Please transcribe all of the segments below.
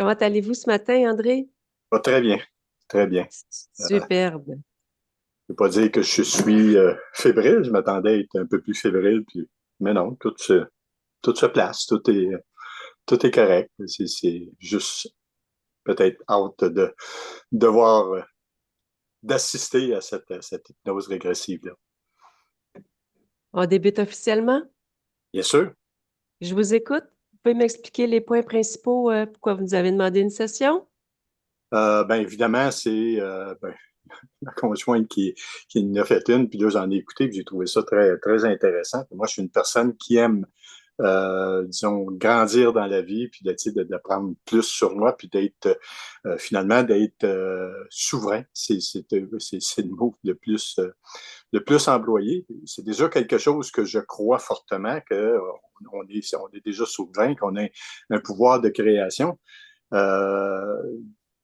Comment allez-vous ce matin, André? Va très bien, très bien. Je Superbe. ne veux pas dire que je suis fébrile, je m'attendais à être un peu plus fébrile, mais non, tout se place, tout est correct. C'est juste peut-être hâte de voir, d'assister à cette hypnose régressive-là. On débute officiellement. Bien sûr. Je vous écoute. Vous pouvez m'expliquer les points principaux, pourquoi vous nous avez demandé une session? Ben évidemment, c'est ma conjointe qui en a fait une, puis là, j'en ai écouté, puis j'ai trouvé ça très, très intéressant. Moi, je suis une personne qui aime disons, grandir dans la vie, puis d'apprendre plus sur moi, puis finalement, d'être souverain. C'est le mot le plus employé. C'est déjà quelque chose que je crois fortement on est déjà souverain, qu'on a un pouvoir de création. Euh,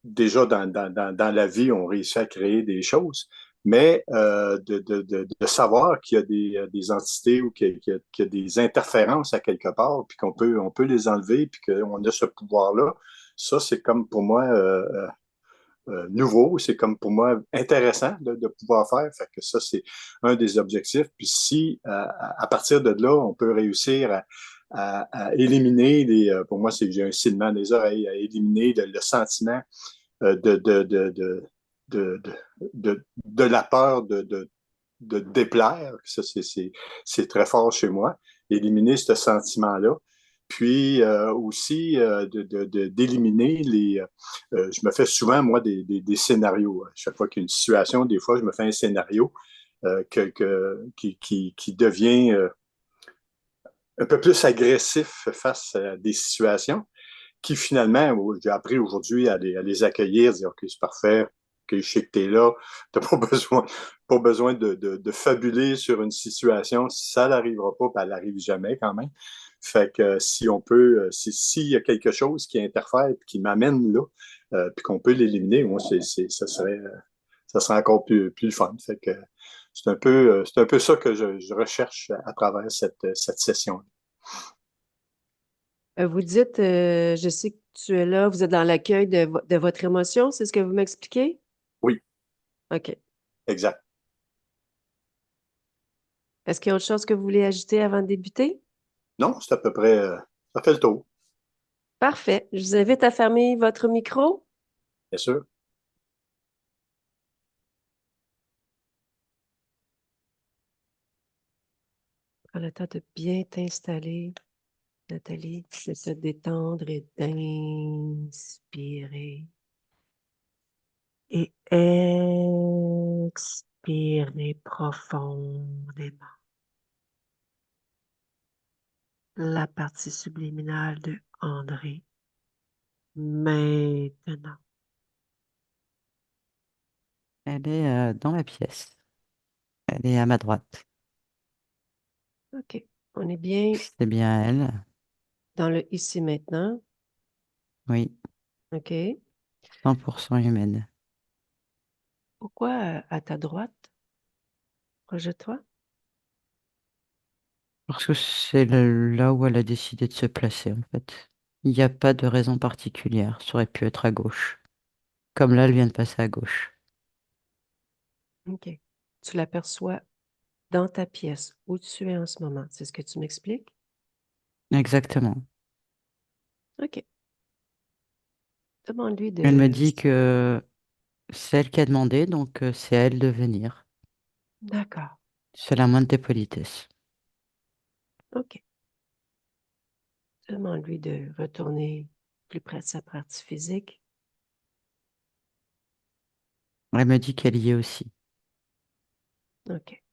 Déjà dans la vie, on réussit à créer des choses, mais de savoir qu'il y a des entités ou qu'il y a des interférences à quelque part, puis on peut les enlever, puis qu'on a ce pouvoir-là, ça, c'est comme pour moi nouveau, c'est comme pour moi intéressant de pouvoir faire. Fait que ça, c'est un des objectifs. Puis si, à partir de là, on peut réussir à éliminer pour moi, c'est que j'ai un silement des oreilles, à éliminer le sentiment euh, de, de, de, de, de, de la peur de déplaire. Ça, c'est très fort chez moi. Éliminer ce sentiment-là. Puis aussi d'éliminer je me fais souvent, moi, des scénarios. À chaque fois qu'il y a une situation, des fois, je me fais un scénario qui devient un peu plus agressif face à des situations qui finalement, j'ai appris aujourd'hui à les accueillir, dire, OK, c'est parfait, OK, je sais que tu es là, tu n'as pas besoin de fabuler sur une situation, ça n'arrivera pas, puis elle n'arrive jamais quand même. Fait que si on peut, s'il y a quelque chose qui interfère et qui m'amène là, puis qu'on peut l'éliminer, moi, ça serait encore plus le fun. Fait que c'est un peu ça que je recherche à travers cette session. Vous dites, je sais que tu es là, vous êtes dans l'accueil de votre émotion, c'est ce que vous m'expliquez? Oui, OK. exact. Est-ce qu'il y a autre chose que vous voulez ajouter avant de débuter? Non, c'est à peu près, ça fait le tour, Parfait. Je vous invite à fermer votre micro. bien sûr. Prends le temps de bien t'installer, Nathalie, de te détendre et d'inspirer. Et expirer profondément. La partie subliminale de André. Maintenant. Elle est dans la pièce. Elle est à ma droite. OK. On est bien C'est bien elle. dans le ici maintenant. Oui, OK. 100% humaine. Pourquoi à ta droite, proche de toi? Parce que c'est là où elle a décidé de se placer, en fait. Il n'y a pas de raison particulière. Ça aurait pu être à gauche. Comme là, elle vient de passer à gauche. OK. Tu l'aperçois dans ta pièce, où tu es en ce moment. C'est ce que tu m'expliques? Exactement. OK. Demande-lui Elle me de... dit que c'est elle qui a demandé, donc c'est à elle de venir. D'accord. C'est la moindre des politesses. OK. Demande-lui de retourner plus près de sa partie physique. Elle me dit qu'elle y est aussi. OK.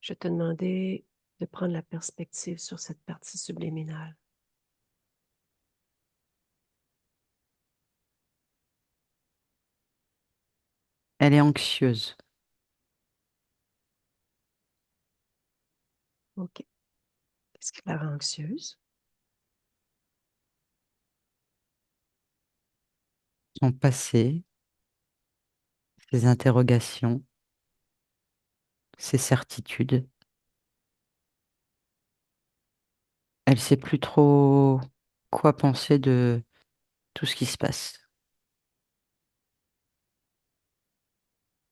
Je vais te demander de prendre la perspective sur cette partie subliminale. Elle est anxieuse. OK. Qu'est-ce qui la rend anxieuse? Son passé, ses interrogations, ses certitudes. Elle sait plus trop. quoi penser de tout ce qui se passe.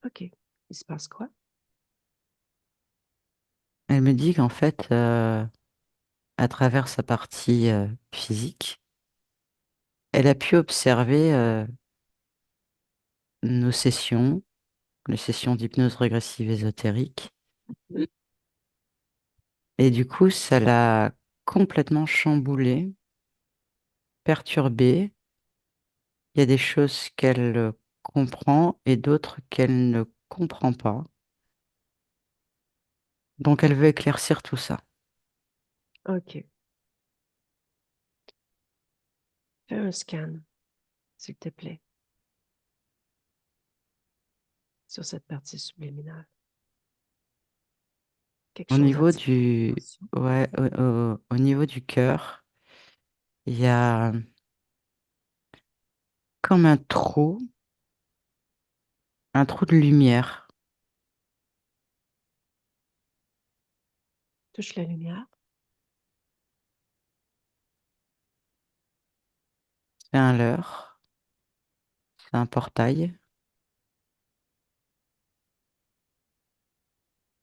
OK. Il se passe quoi? Elle me dit qu'en fait, à travers sa partie physique, elle a pu observer nos sessions, les sessions d'hypnose régressive ésotérique, et du coup, ça l'a complètement chamboulée, perturbée. Il y a des choses qu'elle comprend et d'autres qu'elle ne comprend pas. Donc, elle veut éclaircir tout ça. OK. Fais un scan, s'il te plaît, sur cette partie subliminale. Quelque Au chose niveau attire ton du, attention. ouais, au niveau du cœur, il y a comme un trou de lumière. Touche la lumière. C'est un leurre, c'est un portail.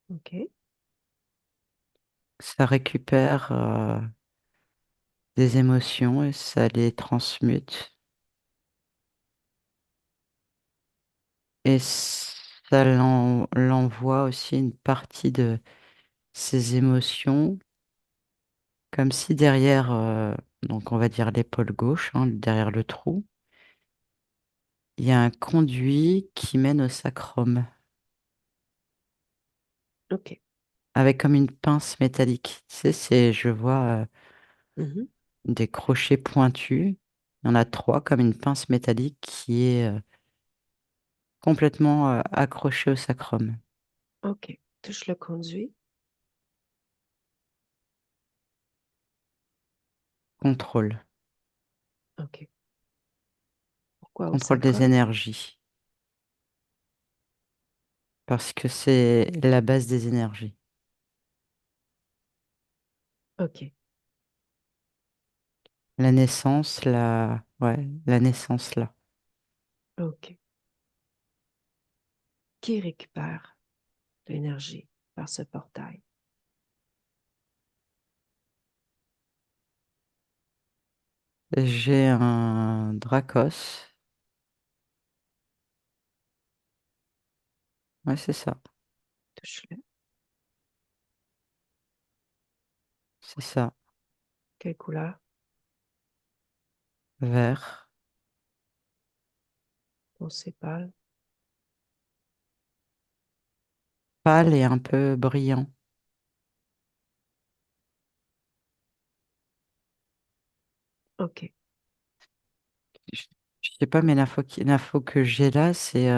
OK. Ça récupère des émotions et ça les transmute. Et ça l'envoie aussi une partie de ses émotions, comme si derrière, donc on va dire l'épaule gauche, hein, derrière le trou, il y a un conduit qui mène au sacrum, OK. avec comme une pince métallique. Tu sais, je vois Mhm. des crochets pointus. Il y en a trois, comme une pince métallique qui est complètement accrochée au sacrum. OK. Touche le conduit. Contrôle. OK. Pourquoi au Contrôle des sacrum? énergies. Parce que c'est la base des énergies. OK. La naissance, ouais, la naissance là. OK. Qui récupère l'énergie par ce portail? J'ai un Dracos. Ouais, c'est ça. Touche-le. C'est ça. Quelle couleur? Vert. Foncé pâle. Pâle et un peu brillant. OK. Je, je sais pas, mais l'info que j'ai là, c'est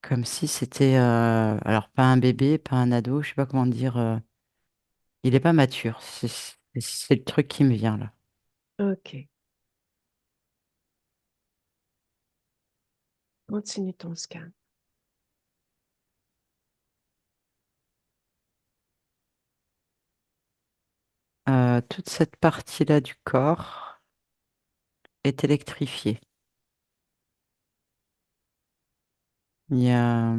comme si c'était, alors pas un bébé, pas un ado, je sais pas comment dire. Il est pas mature. C'est le truc qui me vient là. OK. Continue ton scan. Toute cette partie-là du corps est électrifiée. Il y a...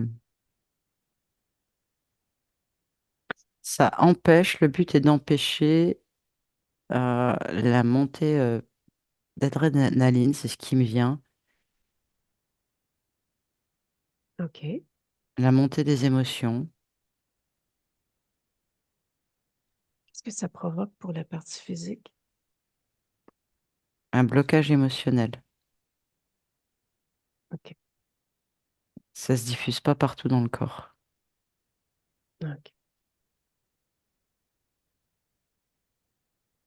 Ça empêche, le but est d'empêcher la montée d'adrénaline, c'est ce qui me vient, OK. la montée des émotions, Qu'est-ce que ça provoque pour la partie physique? un blocage émotionnel. OK. Ça se diffuse pas partout dans le corps. OK.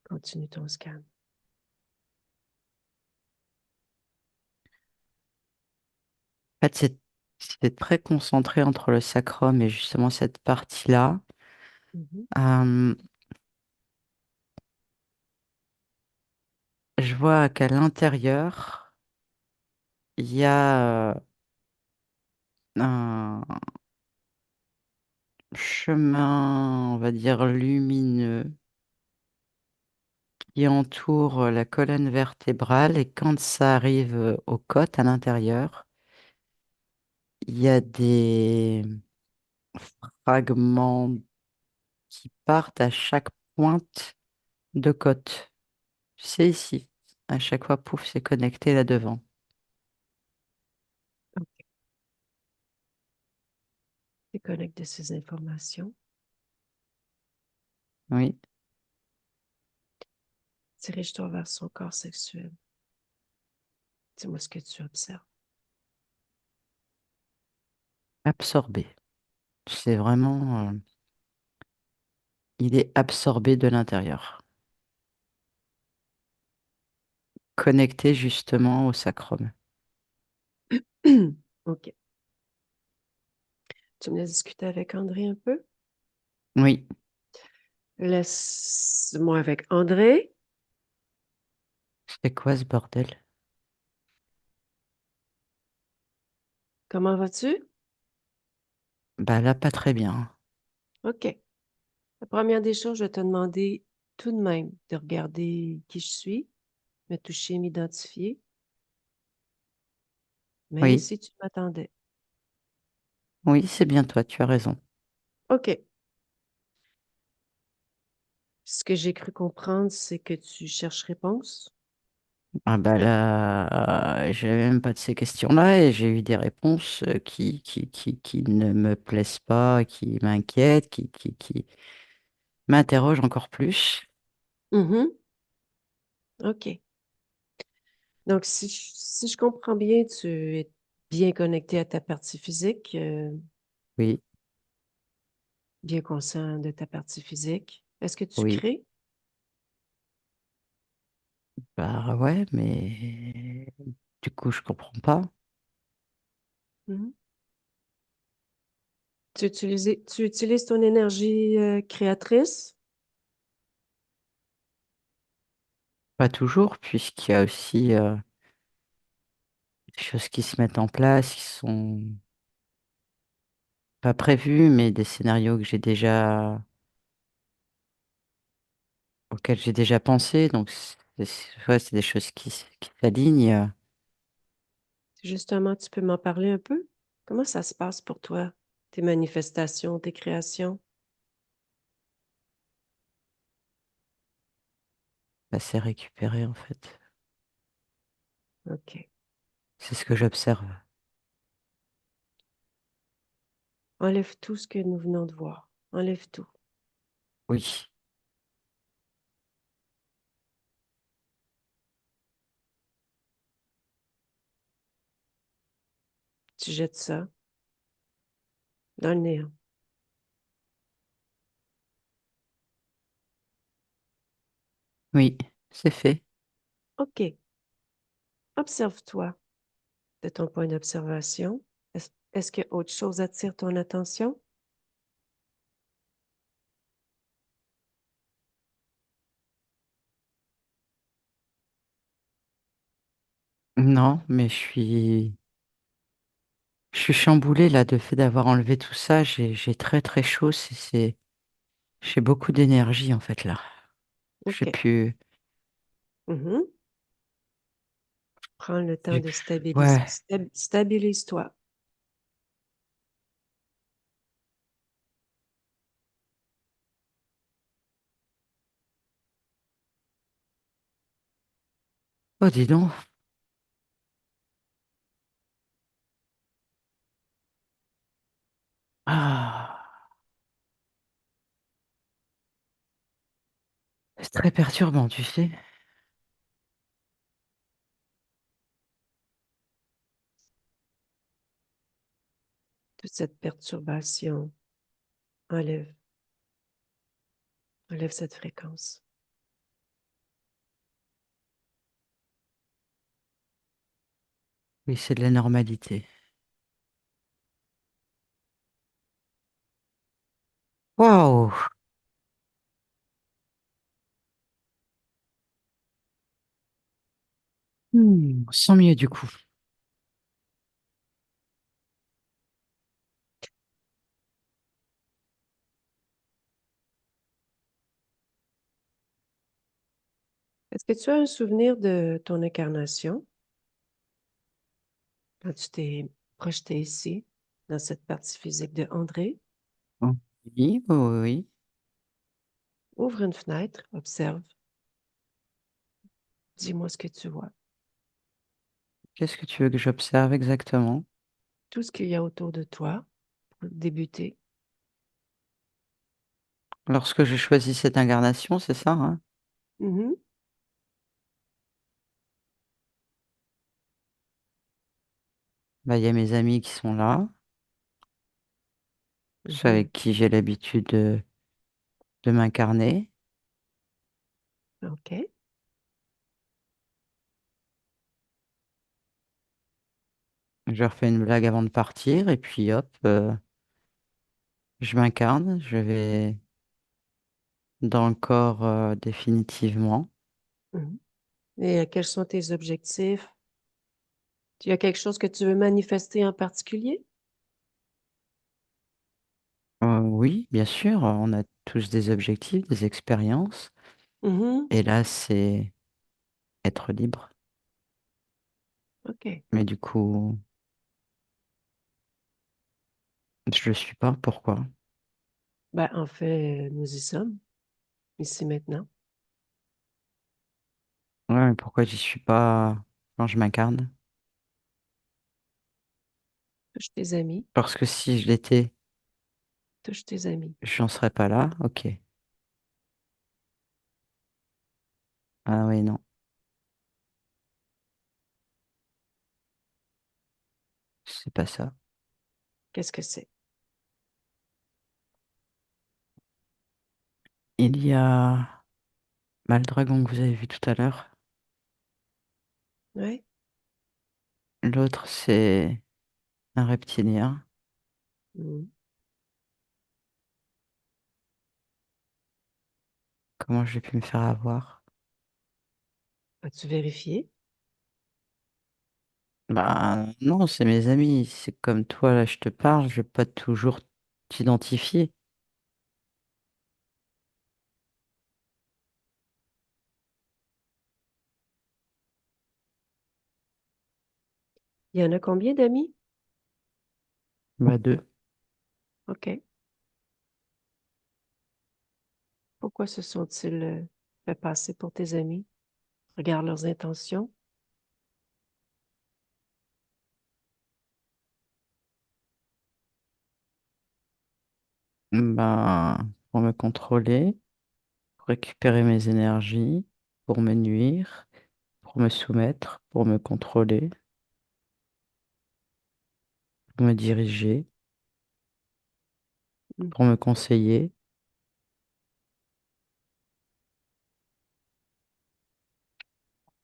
Continue ton scan. En fait, c'est très concentré entre le sacrum et justement cette partie-là. Mhm. Euh, je vois qu'à l'intérieur, il y a un chemin, on va dire, lumineux, qui entoure la colonne vertébrale et quand ça arrive aux côtes à l'intérieur, il y a des fragments qui partent à chaque pointe de côte. Tu sais, ici, à chaque fois, pouf, c'est connecté là devant. Déconnecte de ces informations. Oui, Dirige-toi vers son corps sexuel. Dis-moi ce que tu observes. absorbé. C'est vraiment, il est absorbé de l'intérieur. Connecté justement au sacrum. OK. Tu me laisses discuter avec André un peu? Oui, Laisse-moi avec André. c'est quoi ce bordel? Comment vas-tu? Bah là, pas très bien. OK. La première des choses, je vais te demander tout de même de regarder qui je suis, me toucher, m'identifier, mais Oui, si tu m'attendais. oui, c'est bien toi, tu as raison. OK. Ce que j'ai cru comprendre, c'est que tu cherches réponse. Ah bah là, j'avais même pas de ces questions-là et j'ai eu des réponses qui ne me plaisent pas, qui m'inquiètent, qui m'interrogent encore plus. Mhm. OK. Donc, si je comprends bien, tu es bien connecté à ta partie physique, Oui, bien conscient de ta partie physique. Est-ce que tu oui, crées? bah ouais, mais du coup, je comprends pas. Mhm. Tu utilises ton énergie créatrice? Pas toujours, puisqu'il y a aussi des choses qui se mettent en place, qui sont pas prévues, mais des scénarios que j'ai déjà, auxquels j'ai déjà pensé. Donc, ouais, c'est des choses qui s'alignent. Justement, tu peux m'en parler un peu? Comment ça se passe pour toi, tes manifestations, tes créations? Ça s'est récupéré, en fait. OK. C'est ce que j'observe. Enlève tout ce que nous venons de voir. Enlève tout. Oui, Tu jettes ça dans le néant. oui, c'est fait. OK. Observe-toi de ton point d'observation. Est-ce que autre chose attire ton attention? Non, mais je suis chamboulée là de fait d'avoir enlevé tout ça. J'ai très très chaud. J'ai beaucoup d'énergie en fait là. J'ai OK. pu, Mhm. Prends le temps j'ai de pu, stabiliser. ouais. Stabilise-toi. Oh, dis donc. Ah, c'est très perturbant, tu sais. Toute cette perturbation. Enlève. Enlève cette fréquence. Oui, c'est de la normalité. Waouh. Sans mieux du coup. que tu as un souvenir de ton incarnation quand tu t'es projeté ici, dans cette partie physique de André? Oh, oui, oui, oui. Ouvre une fenêtre, observe, dis-moi ce que tu vois. Qu'est-ce que tu veux que j'observe exactement? Tout ce qu'il y a autour de toi pour débuter. Lorsque je choisis cette incarnation, c'est ça, hein? Mhm, Bah, il y a mes amis qui sont là, ceux mhm. avec qui j'ai l'habitude de m'incarner. OK. Je leur fais une blague avant de partir et puis hop, je m'incarne, je vais dans le corps définitivement. Mhm. Et quels sont tes objectifs? Il y a quelque chose que tu veux manifester en particulier? Oui, bien sûr, on a tous des objectifs, des expériences. Mhm. Et là, c'est être libre. OK. Mais du coup, je le suis pas. Pourquoi? Ben, en fait, nous y sommes, ici maintenant. Ouais, mais pourquoi j'y suis pas quand je m'incarne? Touche tes amis, Parce que si je l'étais, touche tes amis. je n'en serais pas là. Ok. Ah oui, non, c'est pas ça. Qu'est-ce que c'est? Il y a bah, le dragon que vous avez vu tout à l'heure. Oui? L'autre, c'est un reptilien. Mhm. Comment j'ai pu me faire avoir? As-tu vérifié? Bah non, c'est mes amis. C'est comme toi, là, je te parle, je vais pas toujours t'identifier. Il y en a combien d'amis? Bah deux. OK. Pourquoi se sont-ils fait passer pour tes amis? Regarde leurs intentions. Bah, pour me contrôler, pour récupérer mes énergies, pour me nuire, pour me soumettre, pour me contrôler, pour me diriger, Mhm. pour me conseiller.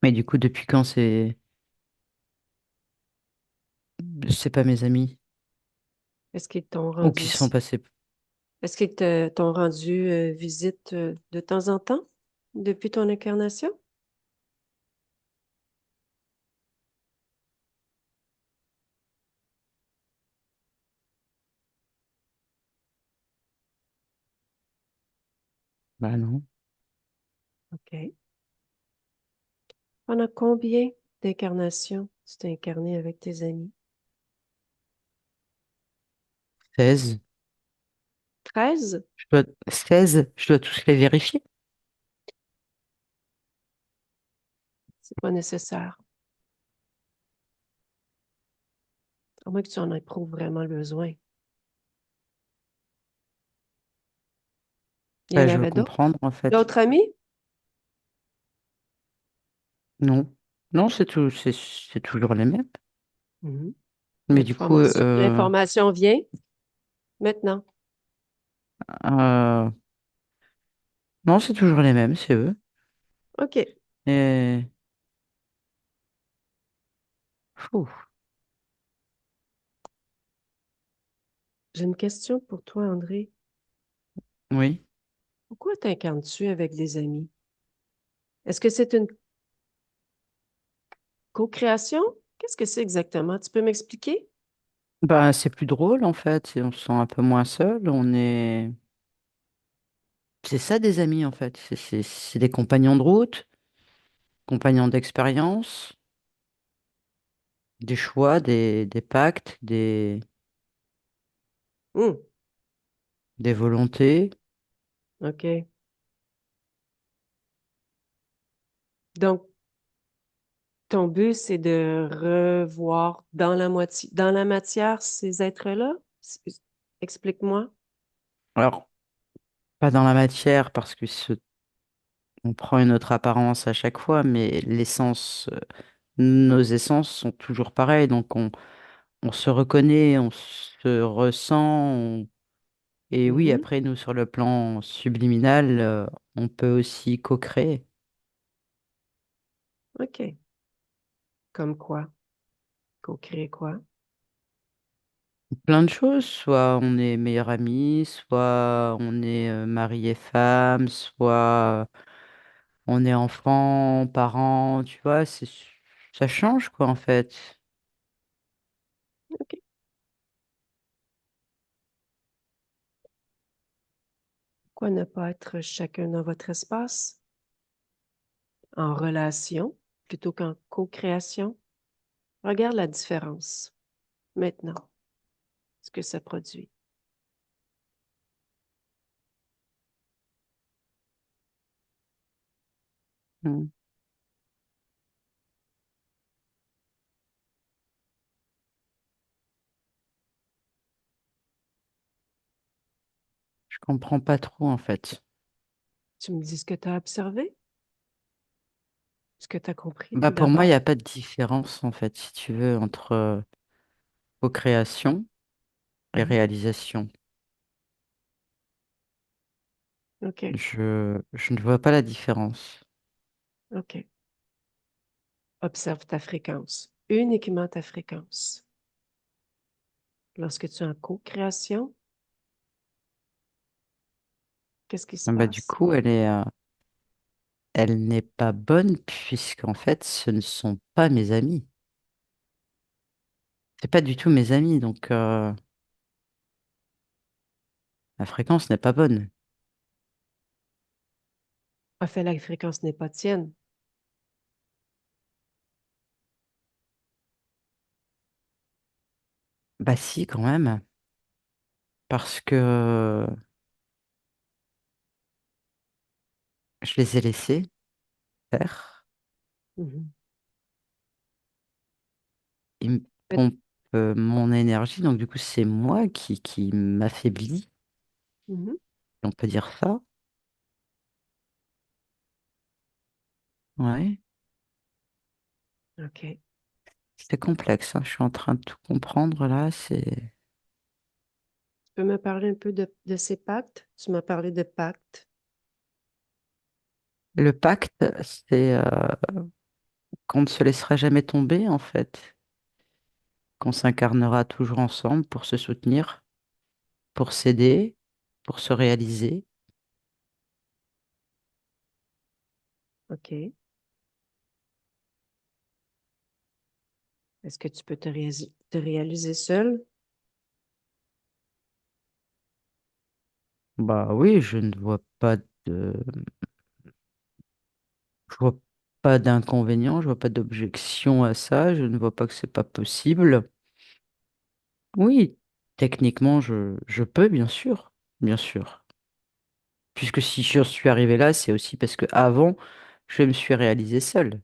Mais du coup, depuis quand c'est pas mes amis Est-ce qu'ils t'ont ou qui rendu, sont passés? est-ce qu'ils t'ont rendu visite de temps en temps depuis ton incarnation? Bah non. OK. Pendant combien d'incarnations tu t'es incarné avec tes amis? 16. 13? 16, je dois tous les vérifier. C'est pas nécessaire. À moins que tu en éprouves vraiment le besoin. Il y Bah, en je veux avait d'autres? comprendre en fait. D'autres amis? Non. Non, c'est toujours les mêmes. Mhm. Mais du coup, L'information vient maintenant. euh, non, c'est toujours les mêmes, c'est eux. OK. Et fou. J'ai une question pour toi, André. Oui. Pourquoi t'incarnes-tu avec des amis? Est-ce que c'est une co-création? Qu'est-ce que c'est exactement? Tu peux m'expliquer? Bah, c'est plus drôle en fait. On se sent un peu moins seul. C'est ça des amis en fait. C'est des compagnons de route. Compagnons d'expérience, des choix, des pactes, Hmm, des volontés. OK. Donc, ton but, c'est de revoir dans la matière ces êtres-là? Explique-moi. Alors, pas dans la matière parce que on prend une autre apparence à chaque fois, mais nos essences sont toujours pareilles. Donc, on se reconnaît, on se ressent. Et oui, Mhm. après, nous, sur le plan subliminal, on peut aussi co-créer OK. Comme quoi? Co-créer quoi? plein de choses. Soit on est meilleurs amis, soit on est mari et femme, soit on est enfant, parents, tu vois, ça change, quoi, en fait. OK. Pourquoi ne pas être chacun dans votre espace, en relation, plutôt qu'en co-création? Regarde la différence maintenant, ce que ça produit. Hmm. Je comprends pas trop, en fait. Tu me dis ce que tu as observé, ce que tu as compris Bah, tout pour moi, il d'abord. n'y a pas de différence, en fait, si tu veux, entre co-création et Mhm. réalisation. OK. Je ne vois pas la différence. OK. Observe ta fréquence, uniquement ta fréquence. Lorsque tu es en co-création, qu'est-ce qui se Ah bah, du passe? coup, elle n'est pas bonne puisqu'en fait, ce ne sont pas mes amis. C'est pas du tout mes amis, donc la fréquence n'est pas bonne. En fait, la fréquence n'est pas tienne. Bah si, quand même, parce que je les ai laissés faire. Mhm. Ils me Mais- pompent mon énergie, donc du coup, c'est moi qui m'affaiblis, Mhm. si on peut dire ça. Ouais, OK. c'est complexe, hein. Je suis en train de tout comprendre là. Tu peux me parler un peu de ces pactes? Tu m'as parlé de pactes. Le pacte, c'est qu'on ne se laissera jamais tomber, en fait, qu'on s'incarnera toujours ensemble pour se soutenir, pour s'aider, pour se réaliser. OK. Est-ce que tu peux te réaliser seul? Bah oui, je vois pas d'inconvénient, je vois pas d'objection à ça, je ne vois pas que c'est pas possible. Oui, techniquement, je peux, bien sûr. Puisque si je suis arrivé là, c'est aussi parce que avant, je me suis réalisé seul.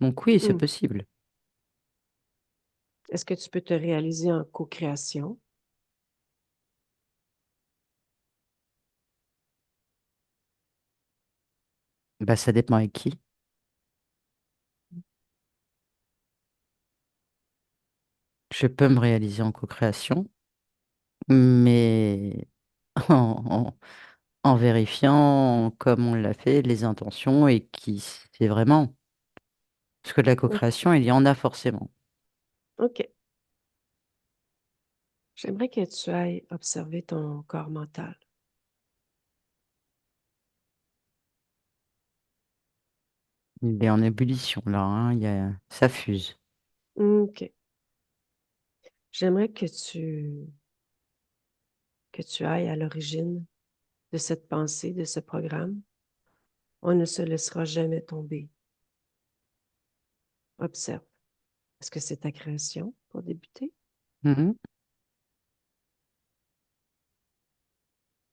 Donc oui, c'est Hmm. possible. Est-ce que tu peux te réaliser en co-création? Bah ça dépend avec qui. Je peux me réaliser en co-création, mais en, en- en vérifiant, comme on l'a fait, les intentions et qui c'est vraiment. Parce que de la O- co-création, il y en a forcément. OK. J'aimerais que tu ailles observer ton corps mental. Il est en ébullition là, hein, ça fuse. OK. J'aimerais que tu ailles à l'origine de cette pensée, de ce programme. On ne se laissera jamais tomber. Observe. Est-ce que c'est ta création pour débuter? Mhm.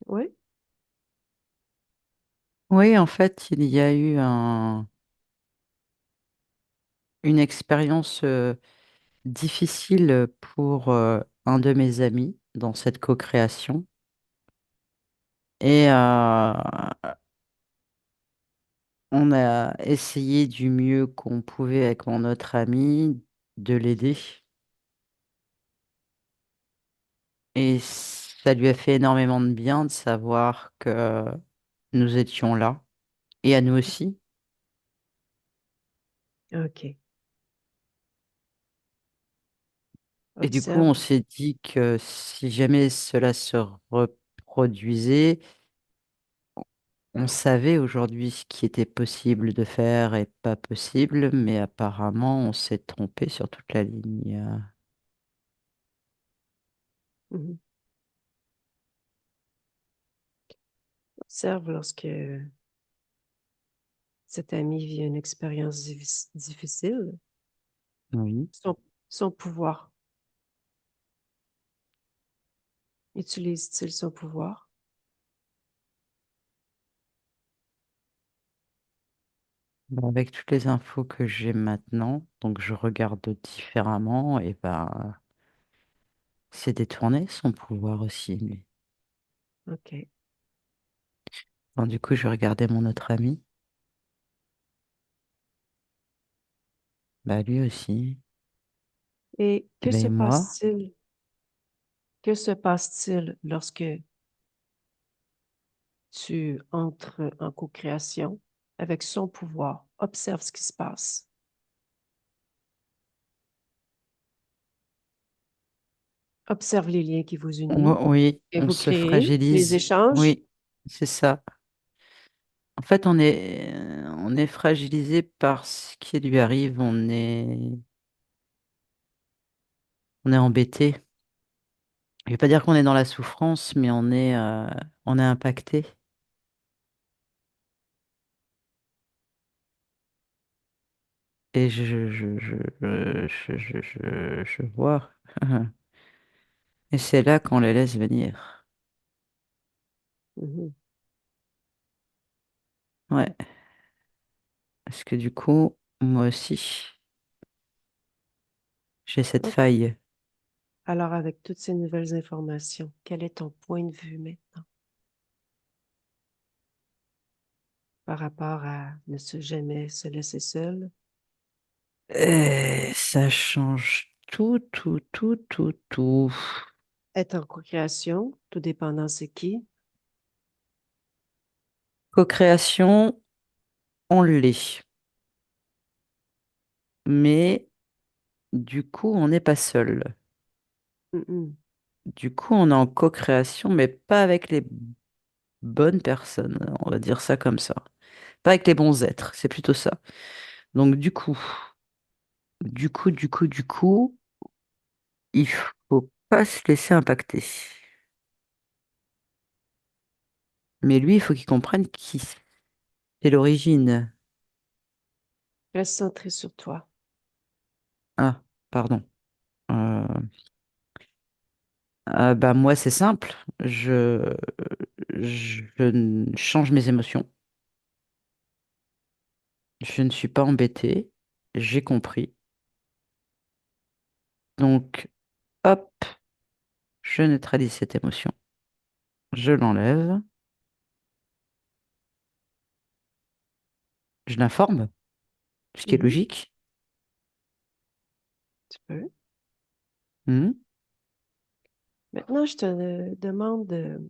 Oui? Oui, en fait, il y a eu une expérience difficile pour un de mes amis dans cette co-création. Et on a essayé du mieux qu'on pouvait avec mon autre ami de l'aider. Et ça lui a fait énormément de bien de savoir que nous étions là. Et à nous aussi. OK. Et du coup, on Observe. s'est dit que si jamais cela se reproduisait, on savait aujourd'hui ce qui était possible de faire et pas possible, mais apparemment, on s'est trompé sur toute la ligne. Mhm. Observe lorsque cet ami vit une expérience difficile, Oui. son, son pouvoir. Utilise-t-il son pouvoir? Bon, avec toutes les infos que j'ai maintenant, donc je regarde différemment, et ben, c'est détourné son pouvoir aussi, lui. OK. Bon, du coup, je regardais mon autre ami. Bah, lui aussi. Et Et ben, moi. que se passe-t-il lorsque tu entres en co-création avec son pouvoir? Observe ce qui se passe. Observe les liens qui vous unissent Oui, et on vous se créez les fragilise. échanges. Oui, c'est ça. En fait, on est fragilisé par ce qui lui arrive. On est embêté. Je vais pas dire qu'on est dans la souffrance, mais on est impacté. Et je vois. Et c'est là qu'on les laisse venir. Mhm. Ouais. Parce que du coup, moi aussi, j'ai cette OK. faille. Alors, avec toutes ces nouvelles informations, quel est ton point de vue maintenant par rapport à jamais se laisser seul? Et ça change tout, tout, tout, tout, tout. Être en co-création, tout dépendant c'est qui. Co-création, on l'est. Mais du coup, on n'est pas seul. Mhm. Du coup, on est en co-création, mais pas avec les bonnes personnes. On va dire ça comme ça. Pas avec les bons êtres. C'est plutôt ça. Donc, du coup, il faut pas se laisser impacter. Mais lui, il faut qu'il comprenne qui c'est l'origine. Reste centré sur toi. Ah, pardon. Euh, bah moi, c'est simple. Je change mes émotions. Je ne suis pas embêtée. J'ai compris. Donc, hop, je neutralise cette émotion. Je l'enlève. Je l'informe, ce qui est Mhm. logique. Tu peux. Mhm. Maintenant, je te demande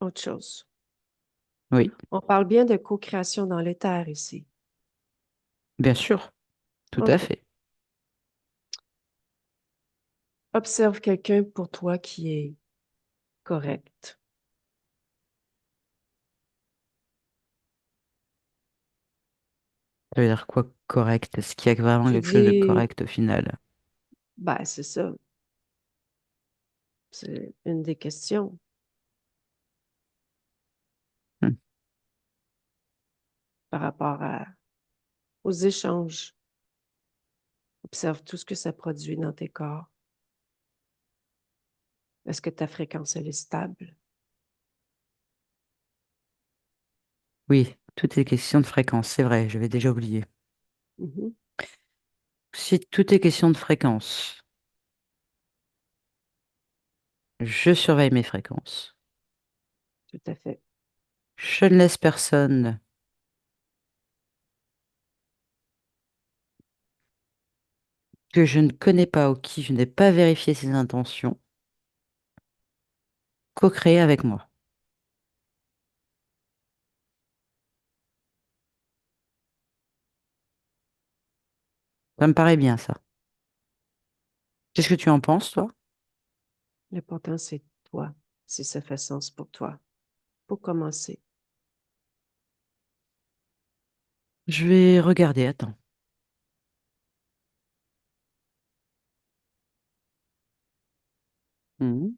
autre chose. Oui, On parle bien de co-création dans l'éther ici. bien sûr, tout à OK. fait. Observe quelqu'un pour toi qui est correct. Ça veut dire quoi correct? Est-ce qu'il y a vraiment Tu quelque chose de dis, correct au final? ben, c'est ça. C'est une des questions Hmm. par rapport aux échanges. Observe tout ce que ça produit dans tes corps. Est-ce que ta fréquence, elle est stable? Oui, tout est question de fréquence, c'est vrai, j'avais déjà oublié. Mhm, Si tout est question de fréquence, je surveille mes fréquences. tout à fait. Je ne laisse personne que je ne connais pas ou qui je n'ai pas vérifié ses intentions co-créer avec moi. Ça me paraît bien, ça. Qu'est-ce que tu en penses, toi? L'important, c'est toi, si ça fait sens pour toi. Pour commencer. Je vais regarder, attends. Mhm.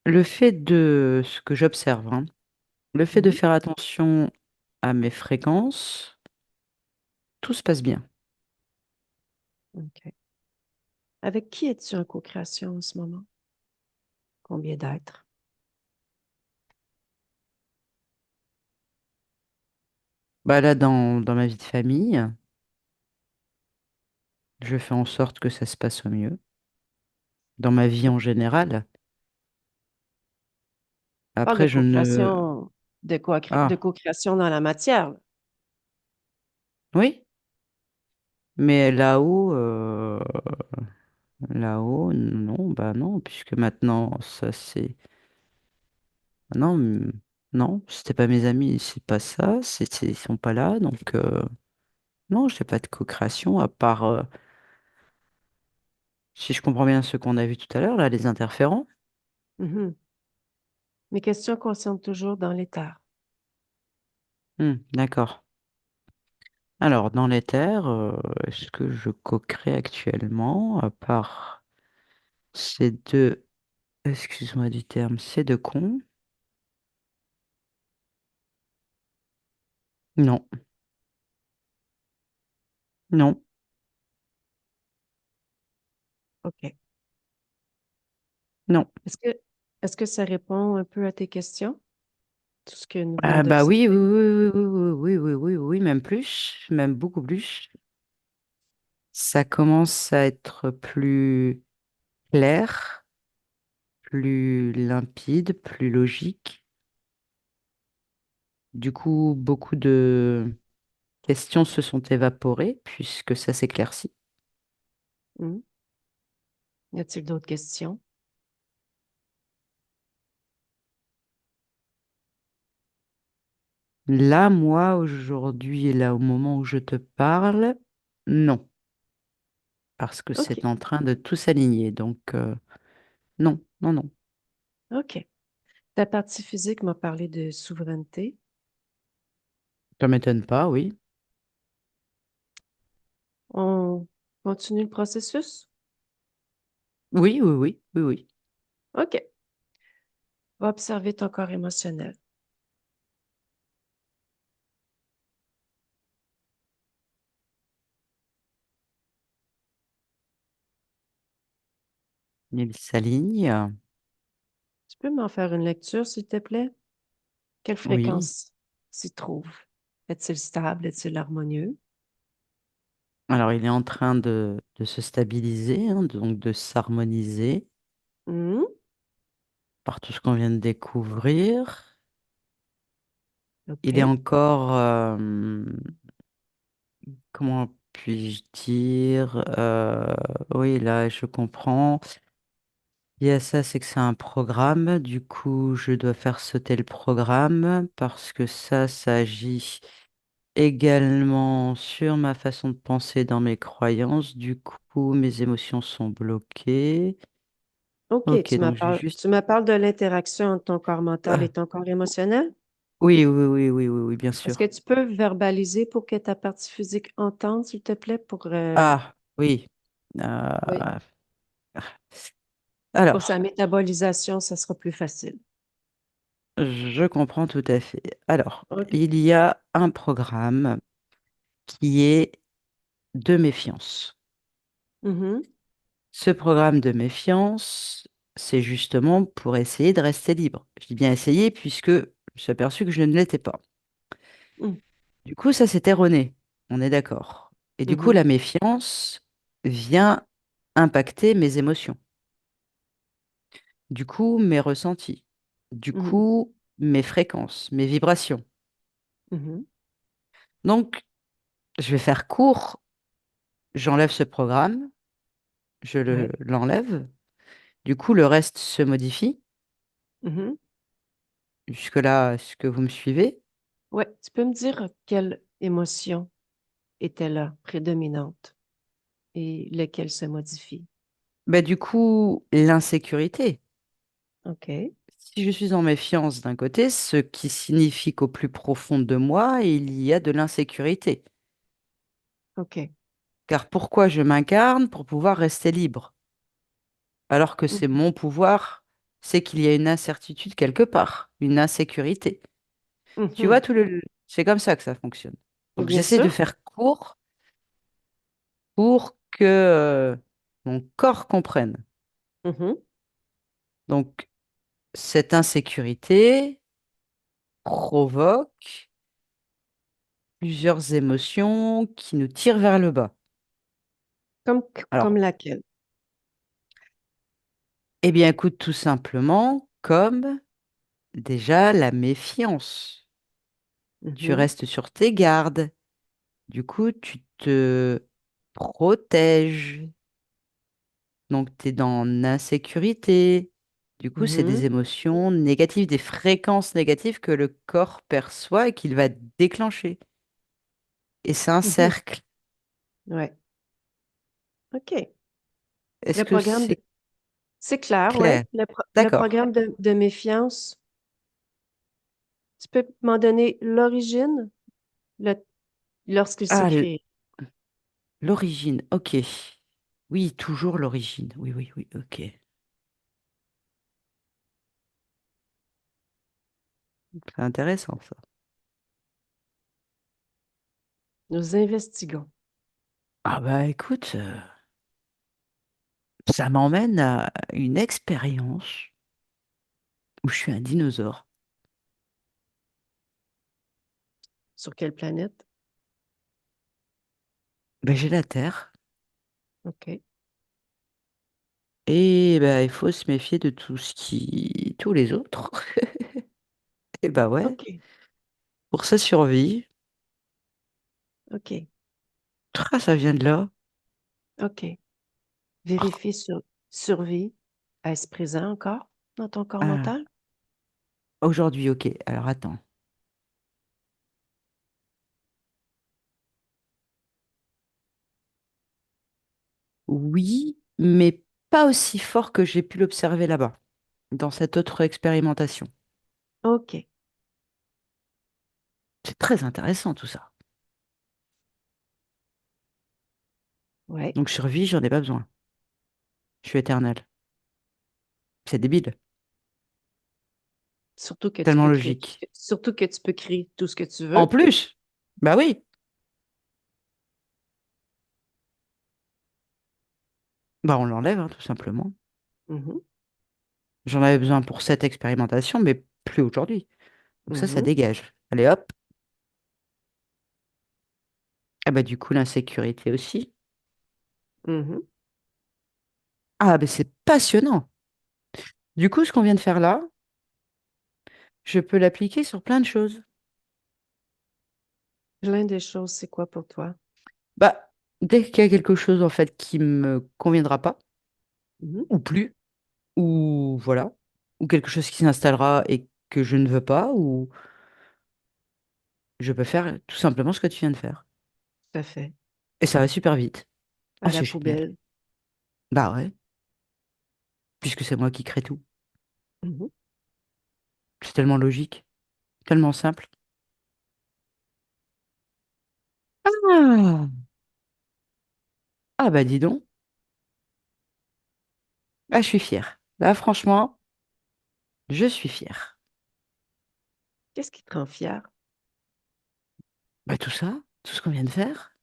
Le fait de ce que j'observe, hein, le fait de Mhm, faire attention à mes fréquences, tout se passe bien. OK. Avec qui es-tu en co-création en ce moment? Combien d'êtres? Bah là, dans ma vie de famille, je fais en sorte que ça se passe au mieux. Dans ma vie en général, Je parle de après, je ne... co-création, de Ah, co-création dans la matière, là. oui, mais là-haut, non, bah non, puisque maintenant, ça c'est... Non, non, c'était pas mes amis, c'est pas ça, ils sont pas là, donc non, je fais pas de co-création, à part, si je comprends bien ce qu'on a vu tout à l'heure, là, les interférents. Mhm. Mes questions concernent toujours dans l'éther. D'accord. Alors, dans l'éther, est-ce que je co-crée actuellement, à part ces deux, excuse-moi du terme, ces deux cons? Non, non. OK. Non. Est-ce que, est-ce que ça répond un peu à tes questions, tout ce que nous venons Ah bah oui, oui, d'observer? oui, oui, oui, oui, oui, oui, oui, même plus, même beaucoup plus. Ça commence à être plus clair, plus limpide, plus logique. Du coup, beaucoup de questions se sont évaporées puisque ça s'éclaircit. Hmm? Y a-t-il d'autres questions? Là, moi, aujourd'hui, et là, au moment où je te parle, non, parce que OK. c'est en train de tout s'aligner. Donc, non, non, non. OK. Ta partie physique m'a parlé de souveraineté. Ça m'étonne pas, oui. On continue le processus? Oui, oui, oui, oui, oui. OK. Va observer ton corps émotionnel. Il s'aligne. Tu peux m'en faire une lecture, s'il te plaît? Quelle Oui. fréquence s'y trouve? Est-il stable? Est-il harmonieux? Alors, il est en train de se stabiliser, hein, donc de s'harmoniser Hmm? par tout ce qu'on vient de découvrir. Il est OK. encore, comment puis-je dire, oui, là, je comprends. Il y a ça, c'est que c'est un programme. Du coup, je dois faire sauter le programme parce que ça agit également sur ma façon de penser dans mes croyances. Du coup, mes émotions sont bloquées. OK, Ok, donc je vais juste... tu me parles de l'interaction entre ton corps mental et Ah, ton corps émotionnel? oui, oui, oui, oui, oui, oui, bien Est-ce que sûr. tu peux verbaliser pour que ta partie physique entende, s'il te plaît, pour... Ah, oui. Oui. Euh, Pour sa Alors, métabolisation, ça sera plus facile. je comprends tout à fait. Alors, OK. il y a un programme qui est de méfiance. Mhm, Ce programme de méfiance, c'est justement pour essayer de rester libre. Je dis bien essayer puisque je me suis aperçu que je ne l'étais pas. mm, Du coup, ça, c'est erroné. On est d'accord. Et du coup, mhm, la méfiance vient impacter mes émotions. Du coup, mes ressentis. Du mhm, coup, mes fréquences, mes vibrations. mhm. Donc, je vais faire court. J'enlève ce programme. Ouais. L'enlève. Du coup, le reste se modifie. Mhm. Jusque-là, est-ce que vous me suivez? Ouais. Tu peux me dire quelle émotion était là, prédominante, et lesquelles se modifient? Bah, du coup, l'insécurité. OK. Si je suis en méfiance d'un côté, ce qui signifie qu'au plus profond de moi, il y a de l'insécurité. OK. Car pourquoi je m'incarne? Pour pouvoir rester libre. Alors que c'est Mhm, mon pouvoir, c'est qu'il y a une incertitude quelque part, une insécurité. Tu vois, mhm. c'est comme ça que ça fonctionne. Donc Bien j'essaie de sûr. faire court pour que mon corps comprenne. Mhm, Donc cette insécurité provoque plusieurs émotions qui nous tirent vers le bas. comme Alors, laquelle? eh bien, écoute, tout simplement, comme déjà la méfiance. Tu Mhm, restes sur tes gardes. Du coup, tu te protèges. Donc, tu es dans l'insécurité. Du coup, c'est des mhm, émotions négatives, des fréquences négatives que le corps perçoit et qu'il va déclencher. Et c'est un mhm. cercle. Ouais. OK. Est-ce Le que programme de... c'est C'est clair, ouais. clair? Le D'accord. programme de méfiance, tu peux m'en donner l'origine le- lorsqu'il s'est Ah, créé. l'origine. Ok. Oui, toujours l'origine. Oui, oui, oui. Ok. C'est intéressant, ça. Nous investiguons. Ah bah écoute, ça m'emmène à une expérience où je suis un dinosaure. Sur quelle planète? Ben, j'ai la Terre OK. et ben, il faut se méfier de tous les autres. Et bah ouais, OK. pour sa survie, OK. ça vient de là. OK. Oh, Vérifie sur survie. Est-ce présent encore dans ton corps ah, mental? aujourd'hui, ok. Alors attends. Oui, mais pas aussi fort que j'ai pu l'observer là-bas, dans cette autre expérimentation. OK. C'est très intéressant tout ça. Ouais. Donc survie, j'en ai pas besoin. Je suis éternel. C'est débile. Surtout que tu Tellement peux créer logique. surtout que tu peux créer tout ce que tu En veux. plus, bah oui, bah on l'enlève, hein, tout simplement. Mhm, J'en avais besoin pour cette expérimentation, mais plus aujourd'hui. Donc ça mhm, dégage. Allez hop. Ah bah du coup, l'insécurité aussi. mhm. Ah bah c'est passionnant. Du coup, ce qu'on vient de faire là, je peux l'appliquer sur plein de choses. L'un des choses, c'est quoi pour toi? Bah, dès qu'il y a quelque chose en fait qui me conviendra pas, Mhm, ou plus, ou voilà, ou quelque chose qui s'installera et que je ne veux pas, ou je peux faire tout simplement ce que tu viens de faire. tout à fait. Et ça va super vite. À Ah, la c'est génial. poubelle. Bah ouais, puisque c'est moi qui crée tout. Mhm. C'est tellement logique, tellement simple. Ah, ah bah dis donc. Ah, je suis fière. Là, franchement, je suis fière. Qu'est-ce qui te rend fier? Bah, tout ça, tout ce qu'on vient de faire,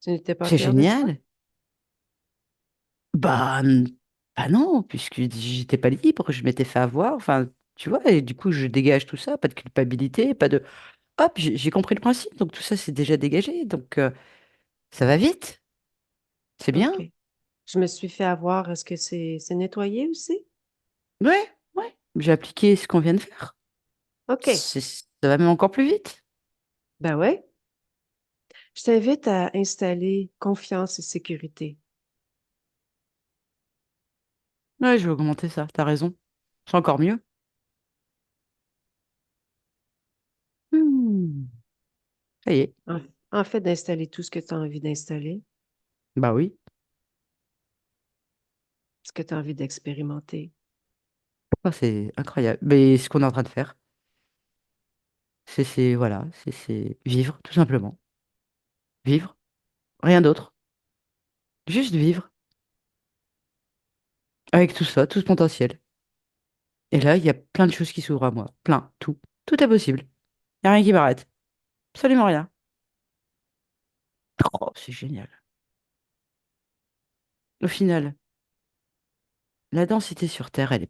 Tu n'étais pas c'est fier de toi? génial. Bah, bah non, puisque j'étais pas libre, je m'étais fait avoir. Enfin, tu vois, et du coup, je dégage tout ça, pas de culpabilité, pas de. Hop, j'ai compris le principe, donc tout ça, c'est déjà dégagé. Donc, ça va vite, c'est OK. bien. Je me suis fait avoir. Est-ce que c'est nettoyé aussi? Ouais, ouais. J'ai appliqué ce qu'on vient de faire. OK. Ça va même encore plus vite. Ben ouais. Je t'invite à installer confiance et sécurité. Ouais, je vais augmenter ça, t'as raison. C'est encore mieux. Hmm, ça y est. En, en fait, d'installer tout ce que tu as envie d'installer, Bah oui. ce que tu as envie d'expérimenter. Oh, c'est incroyable. Mais ce qu'on est en train de faire, voilà, c'est vivre, tout simplement. Vivre, rien d'autre. Juste vivre. Avec tout ça, tout ce potentiel. Et là, il y a plein de choses qui s'ouvrent à moi. Plein, tout. Tout est possible. Il n'y a rien qui m'arrête. Absolument rien. Oh, c'est génial. Au final, la densité sur Terre, elle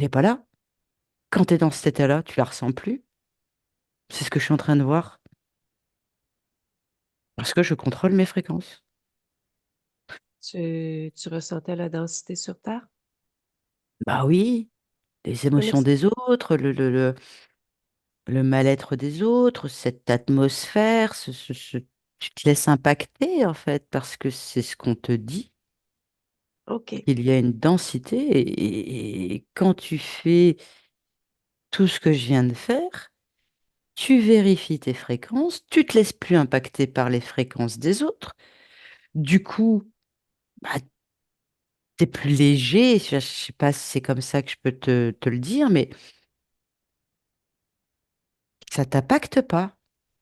est pas là. Quand tu es dans cet état-là, tu la ressens plus. C'est ce que je suis en train de voir. Parce que je contrôle mes fréquences. Tu ressentais la densité sur Terre? Bah oui, les Un émotions ex- des autres, le mal-être des autres, cette atmosphère, tu te laisses impacter en fait, parce que c'est ce qu'on te dit. OK. Il y a une densité et quand tu fais tout ce que je viens de faire, tu vérifies tes fréquences, tu te laisses plus impacter par les fréquences des autres. Du coup, bah, t'es plus léger. Je sais pas si c'est comme ça que je peux te le dire, mais ça t'impacte pas.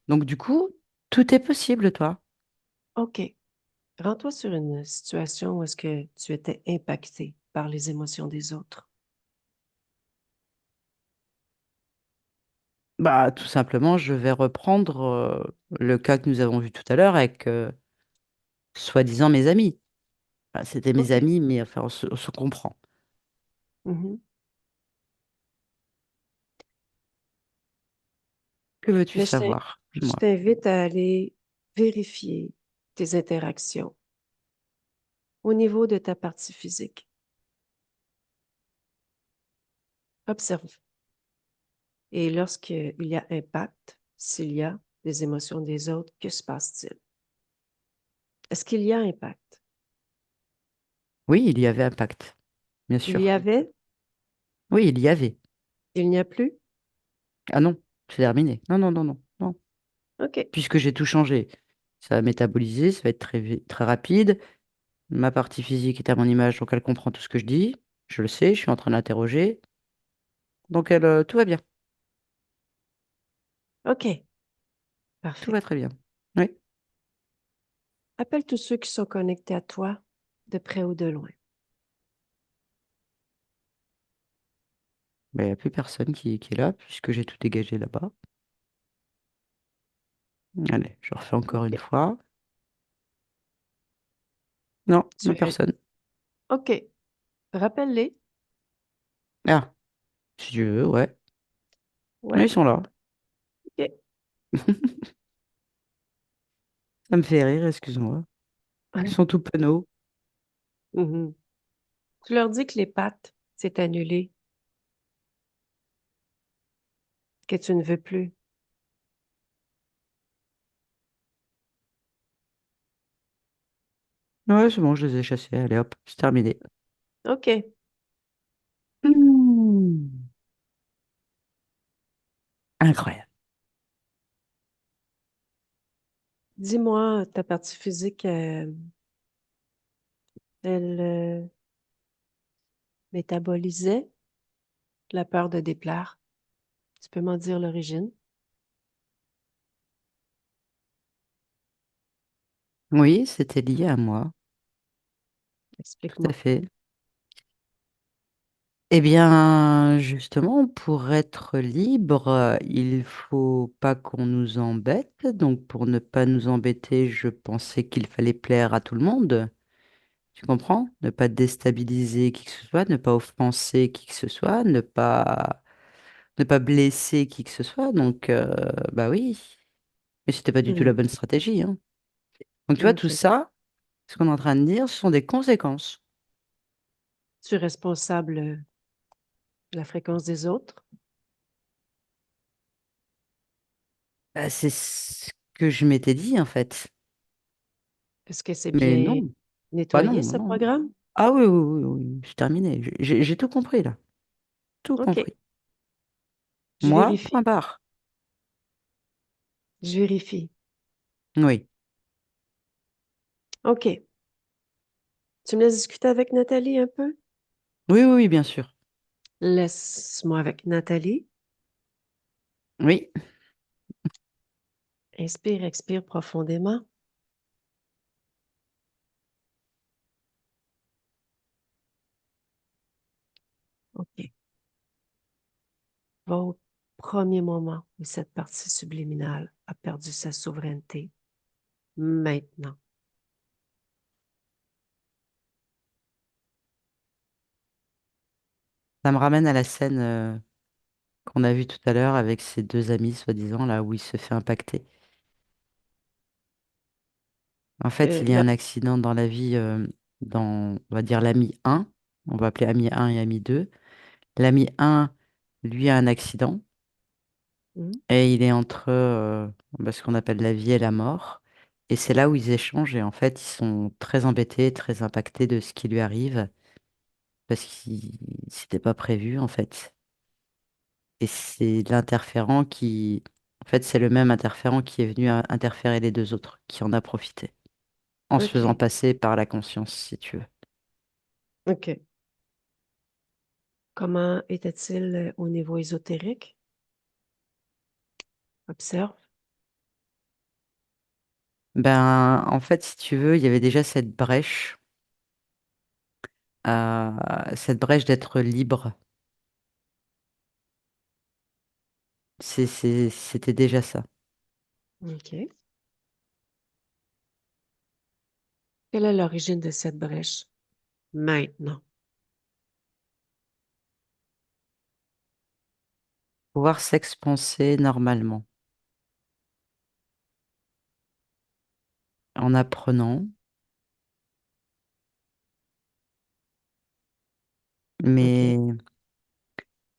Donc du coup, tout est possible, toi. OK. Rends-toi sur une situation où est-ce que tu étais impacté par les émotions des autres. Bah, tout simplement, je vais reprendre le cas que nous avons vu tout à l'heure avec soi-disant mes amis. Enfin, c'était mes OK. amis, mais enfin, on se comprend. Mhm. Que veux-tu Mais savoir? je Dis-moi. t'invite à aller vérifier tes interactions au niveau de ta partie physique. Observe. Et lorsqu'il y a impact, s'il y a des émotions des autres, que se passe-t-il? Est-ce qu'il y a impact? Oui, il y avait impact, bien Il y sûr. avait? Oui, il y avait. Il n'y a plus? Ah non, c'est terminé. Non, non, non, non, non. OK. Puisque j'ai tout changé. Ça va métaboliser, ça va être très rapide. Ma partie physique est à mon image, donc elle comprend tout ce que je dis. Je le sais, je suis en train d'interroger. Donc tout va bien. OK. Tout Parfait. va très bien. Oui. Appelle tous ceux qui sont connectés à toi, de près ou de loin. Ben, il n'y a plus personne qui est là, puisque j'ai tout dégagé là-bas. Allez, je refais encore une OK. fois. Non, il n'y Tu a es. personne. OK. Rappelle-les. Ah, si tu veux, ouais. Oui, Ouais. ils sont là. OK. Ça me fait rire, excuse-moi. Ils sont tout penauds. Mhm. Tu leur dis que les pattes, c'est annulé, que tu ne veux plus. Ouais, c'est bon, je les ai chassés. Allez, hop, c'est terminé. OK. Hmm. Incroyable. Dis-moi, ta partie physique, elle métabolisait la peur de déplaire. Tu peux m'en dire l'origine? Oui, c'était lié à moi. Tout à Explique-moi. fait. Eh bien, justement, pour être libre, il faut pas qu'on nous embête. Donc, pour ne pas nous embêter, je pensais qu'il fallait plaire à tout le monde. Tu comprends? Ne pas déstabiliser qui que ce soit, ne pas offenser qui que ce soit, ne pas blesser qui que ce soit. Donc, bah oui. Mais c'était pas du tout la Hmm, bonne stratégie, hein. Donc, tu vois, tout OK. ça, ce qu'on est en train de dire, ce sont des conséquences. Tu es responsable de la fréquence des autres? Bah, c'est ce que je m'étais dit, en fait. Est-ce que c'est Mais bien non, bah non, nettoyé, ce non. programme? Ah oui, oui, oui, oui, c'est terminé. J'ai tout compris, là. Tout OK. compris. Je Moi, point vérifie. barre. Je vérifie. Oui. OK. Tu me laisses discuter avec Nathalie un peu? Oui, oui, oui, bien sûr. Laisse-moi avec Nathalie. Oui. Inspire, expire profondément. OK. Va au premier moment où cette partie subliminale a perdu sa souveraineté. Maintenant. Ça me ramène à la scène qu'on a vue tout à l'heure avec ses deux amis, soi-disant, là où il se fait impacter. En fait, il y a Là, un accident dans la vie, dans, on va dire, l'ami 1. On va appeler ami 1 et ami 2. L'ami 1, lui, a un accident hmm, et il est entre bah, ce qu'on appelle la vie et la mort. Et c'est là où ils échangent et en fait, ils sont très embêtés, très impactés de ce qui lui arrive parce qu'il c'était pas prévu, en fait. Et c'est l'interférent qui, en fait, c'est le même interférent qui est venu interférer les deux autres, qui en a profité, en se faisant OK. passer par la conscience, si tu veux. OK. Comment était-il au niveau ésotérique? Observe. Ben, en fait, si tu veux, il y avait déjà cette brèche d'être libre. C'était déjà ça. OK. Quelle est l'origine de cette brèche? Maintenant. Pouvoir s'expanser normalement, en apprenant, OK. mais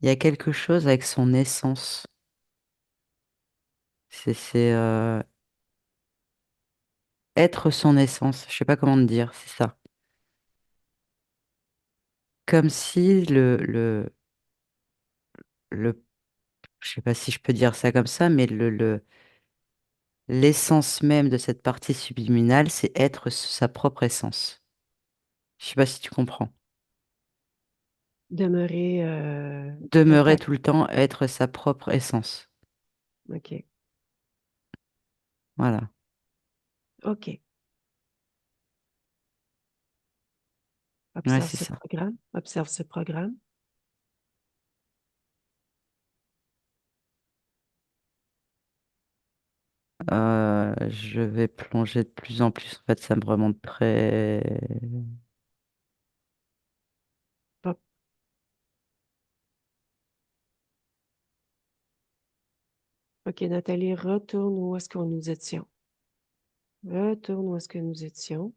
il y a quelque chose avec son essence. C'est être son essence. Je sais pas comment te dire, c'est ça. Comme si le, je sais pas si je peux dire ça comme ça, mais l'essence même de cette partie subliminale, c'est être sa propre essence. Je sais pas si tu comprends. Demeurer Demeurer intact. tout le temps, être sa propre essence. OK. Voilà. OK. Ouais, Observe c'est ce ça. programme. Observe ce programme. Je vais plonger de plus en plus. En fait, ça me remonte très. Hop. OK, Nathalie, retourne où est-ce que nous étions. Retourne où est-ce que nous étions.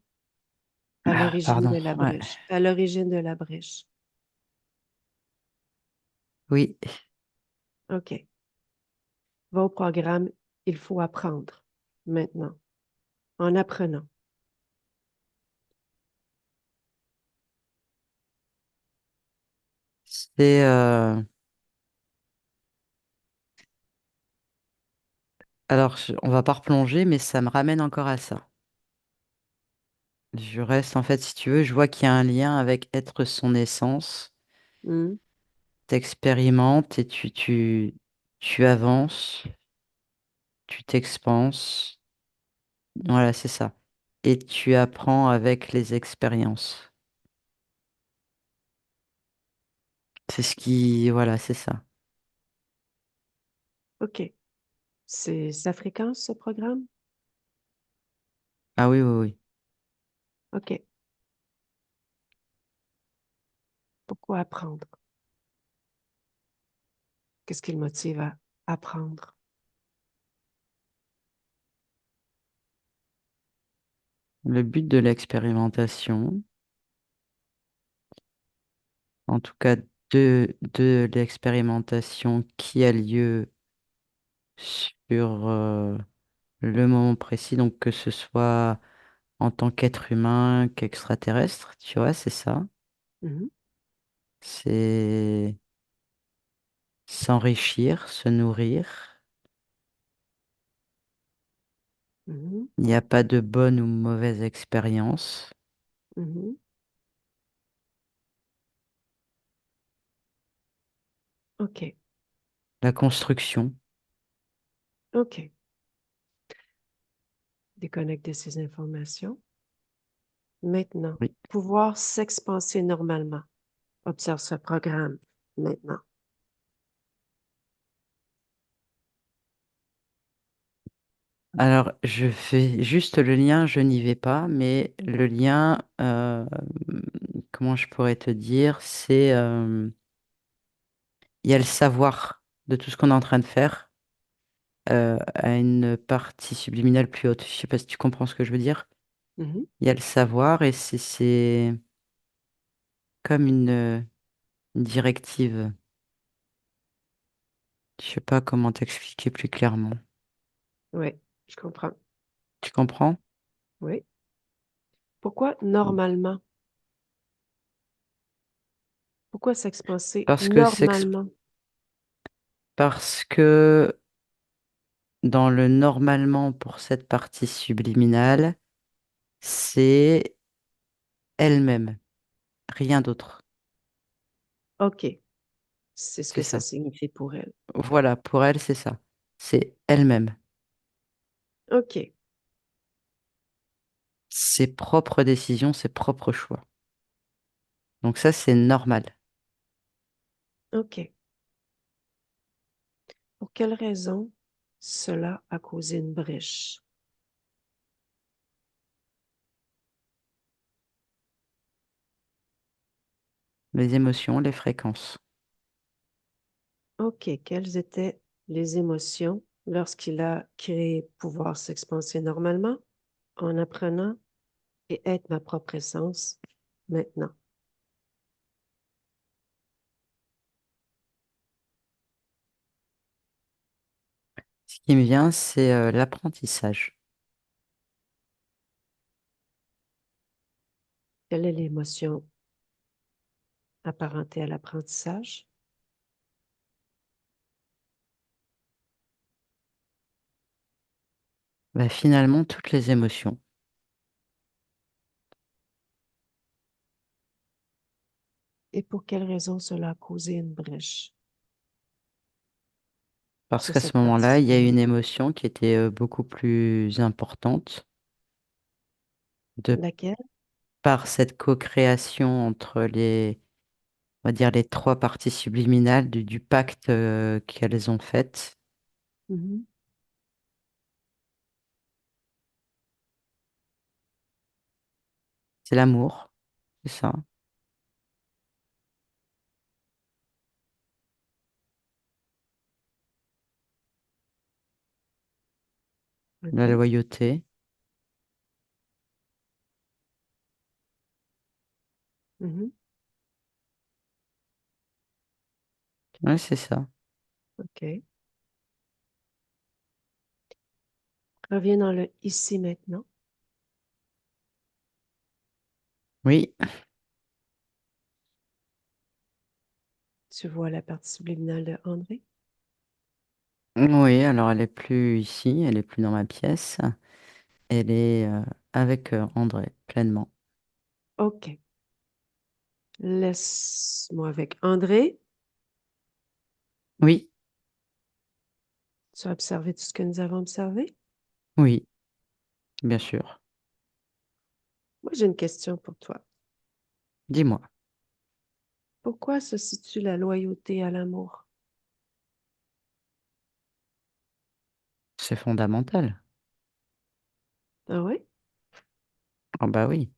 À Ah, l'origine pardon. de la Ouais. brèche. À l'origine de la brèche. Oui. OK. Va au programme. Il faut apprendre. Maintenant. En apprenant. C'est. Alors, on va pas replonger, mais ça me ramène encore à ça. Je reste, en fait, si tu veux, je vois qu'il y a un lien avec être son essence. Hmm, T'expérimentes et tu avances, tu t'expanses. Voilà, c'est ça. Et tu apprends avec les expériences. C'est ce qui, voilà, c'est ça. OK. C'est sa fréquence, ce programme? Ah oui, oui, oui. OK. Pourquoi apprendre? Qu'est-ce qui le motive à apprendre? Le but de l'expérimentation, en tout cas de l'expérimentation qui a lieu sur le moment précis, donc que ce soit en tant qu'être humain, qu'extraterrestre, tu vois, c'est ça. Mhm, C'est s'enrichir, se nourrir. mhm, Il n'y a pas de bonne ou mauvaise expérience. mhm. OK. La construction, OK. Déconnecter ces informations. Maintenant, oui. pouvoir s'expanser normalement. Observe ce programme maintenant. Alors, je fais juste le lien, je n'y vais pas, mais le lien, comment je pourrais te dire, c'est, il y a le savoir de tout ce qu'on est en train de faire à une partie subliminale plus haute. Je sais pas si tu comprends ce que je veux dire. Mhm. Il y a le savoir et c'est comme une directive. Je sais pas comment t'expliquer plus clairement. Oui, je comprends. Tu comprends? Oui. Pourquoi normalement? Pourquoi s'expanser Parce que normalement? parce que dans le normalement pour cette partie subliminale, c'est elle-même, rien d'autre. OK. C'est ce C'est que ça ça. signifie pour elle. Voilà, pour elle, c'est ça. C'est elle-même. OK. Ses propres décisions, ses propres choix. Donc ça, c'est normal. OK. Pour quelle raison cela a causé une brèche? Les émotions, les fréquences. OK. Quelles étaient les émotions lorsqu'il a créé pouvoir s'expanser normalement en apprenant et être ma propre essence maintenant? Ce qui me vient, c'est l'apprentissage. Quelle est l'émotion apparentée à l'apprentissage? Bah, finalement, toutes les émotions. Et pour quelle raison cela a causé une brèche Parce sur qu'à ce cette moment-là, il y a partie-là? une émotion qui était beaucoup plus importante de Laquelle? par cette co-création entre on va dire les trois parties subliminales du pacte qu'elles ont fait. Mhm. C'est l'amour, c'est ça. La OK. loyauté. Mhm. Ouais, c'est ça. OK. Reviens dans le ici maintenant. Oui, Tu vois la partie subliminale de André? oui, alors elle est plus ici, elle est plus dans ma pièce. Elle est avec André, pleinement. OK. Laisse-moi avec André. Oui, Tu as observé tout ce que nous avons observé? oui, bien sûr. Moi, j'ai une question pour toi. Dis-moi. Pourquoi se situe la loyauté à l'amour? C'est fondamental. Ah oui? Ah bah oui,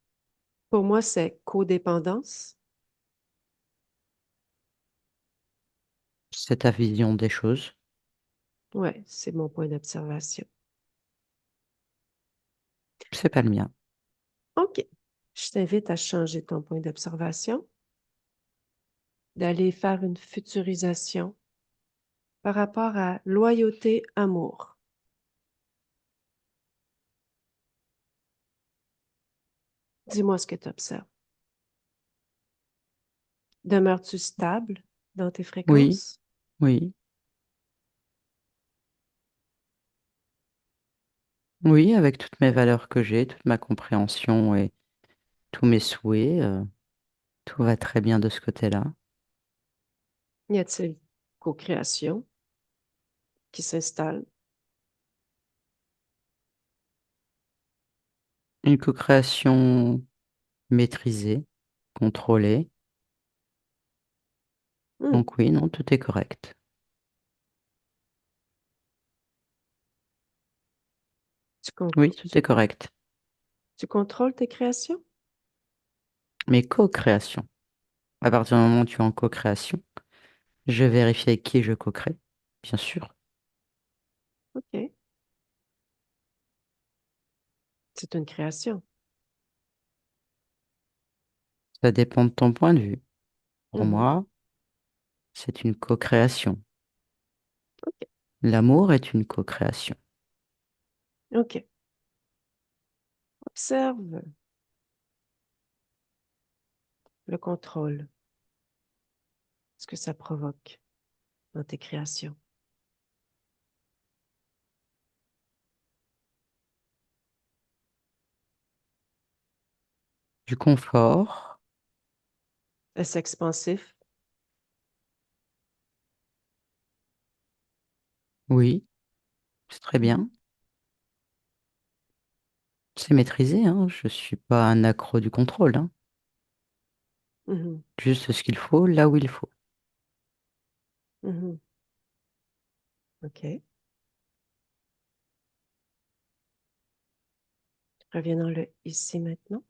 Pour moi, c'est codépendance. c'est ta vision des choses. Ouais, c'est mon point d'observation. C'est pas le mien. OK. Je t'invite à changer ton point d'observation, d'aller faire une futurisation par rapport à loyauté, amour. Dis-moi ce que tu observes. Demeures-tu stable dans tes Oui, fréquences? oui, oui, avec toutes mes valeurs que j'ai, toute ma compréhension et tous mes souhaits, tout va très bien de ce côté-là. Y a-t-il co-création qui s'installe? Une co-création maîtrisée, contrôlée. Hmm, Donc oui, non, tout est correct. Tu, con- Oui, tout tu, est correct. tu contrôles tes créations? Mais co-création. À partir du moment où tu es en co-création, je vérifie avec qui je co-crée, bien sûr. OK. C'est une création. Ça dépend de ton point de vue. Pour Mhm. moi, c'est une co-création. OK. L'amour est une co-création. OK. Observe le contrôle, ce que ça provoque dans tes créations. Du confort, Est-ce expansif? oui, c'est très Mhm. bien. C'est maîtrisé, hein. Je suis pas un accro du contrôle, hein. Mhm. Juste ce qu'il faut, là où il faut. Mhm. OK. Reviens dans le ici maintenant.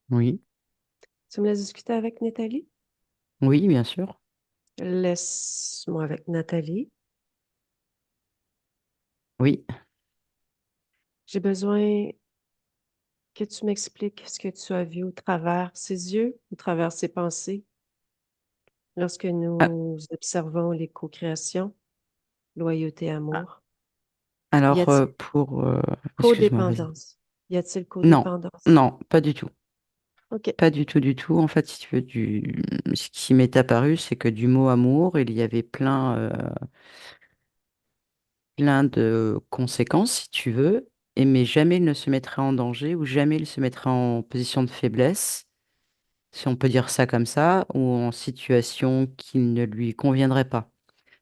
Oui, Tu me laisses discuter avec Nathalie? oui, bien sûr. Laisse-moi avec Nathalie. Oui. J'ai besoin que tu m'expliques ce que tu as vu au travers ses yeux, au travers ses pensées, lorsque Ah, nous observons les co-créations, loyauté, ah, amour. Y alors, a-t-il excuse-moi, vas-y. codépendance? Y a-t-il Non, codépendance? non, pas du tout. OK. Pas du tout, du tout. En fait, si tu veux, ce qui m'est apparu, c'est que du mot amour, il y avait plein de conséquences, si tu veux, mais jamais il ne se mettrait en danger ou jamais il se mettrait en position de faiblesse, si on peut dire ça comme ça, ou en situation qui ne lui conviendrait pas.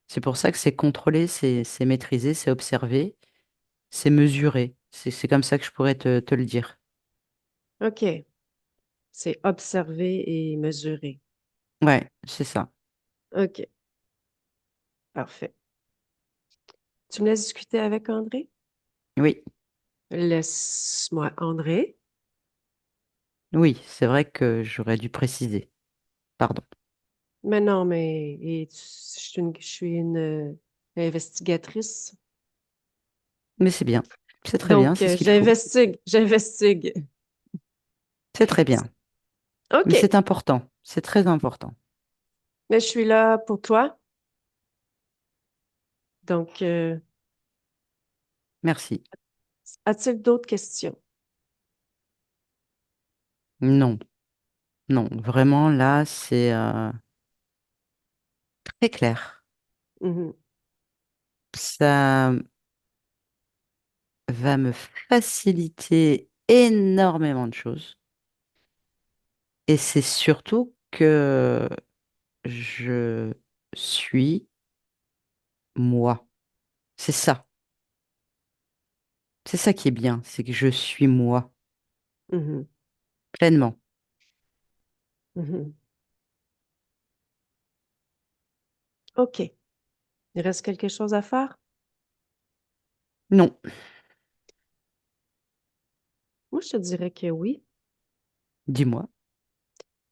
C'est pour ça que c'est contrôlé, c'est maîtrisé, c'est observé, c'est mesuré. C'est comme ça que je pourrais te le dire. OK. C'est observer et mesurer. Ouais, c'est ça. OK. Parfait. Tu me laisses discuter avec André? Oui, Laisse-moi André. oui, c'est vrai que j'aurais dû préciser. Pardon. Mais non, mais je suis une investigatrice. Mais c'est bien. C'est très bien, Donc, c'est ce qu'il faut. j'investigue. C'est très bien. Mais OK. c'est important. C'est très important. Mais je suis là pour toi. Donc, Merci. as-t-il d'autres questions? Non, non, vraiment là, c'est très clair. Mhm. Ça va me faciliter énormément de choses. Et c'est surtout que je suis moi. C'est ça. C'est ça qui est bien, c'est que je suis moi, Mhm. pleinement. Mhm. OK. Il reste quelque chose à faire? Non, Moi, je te dirais que oui. dis-moi.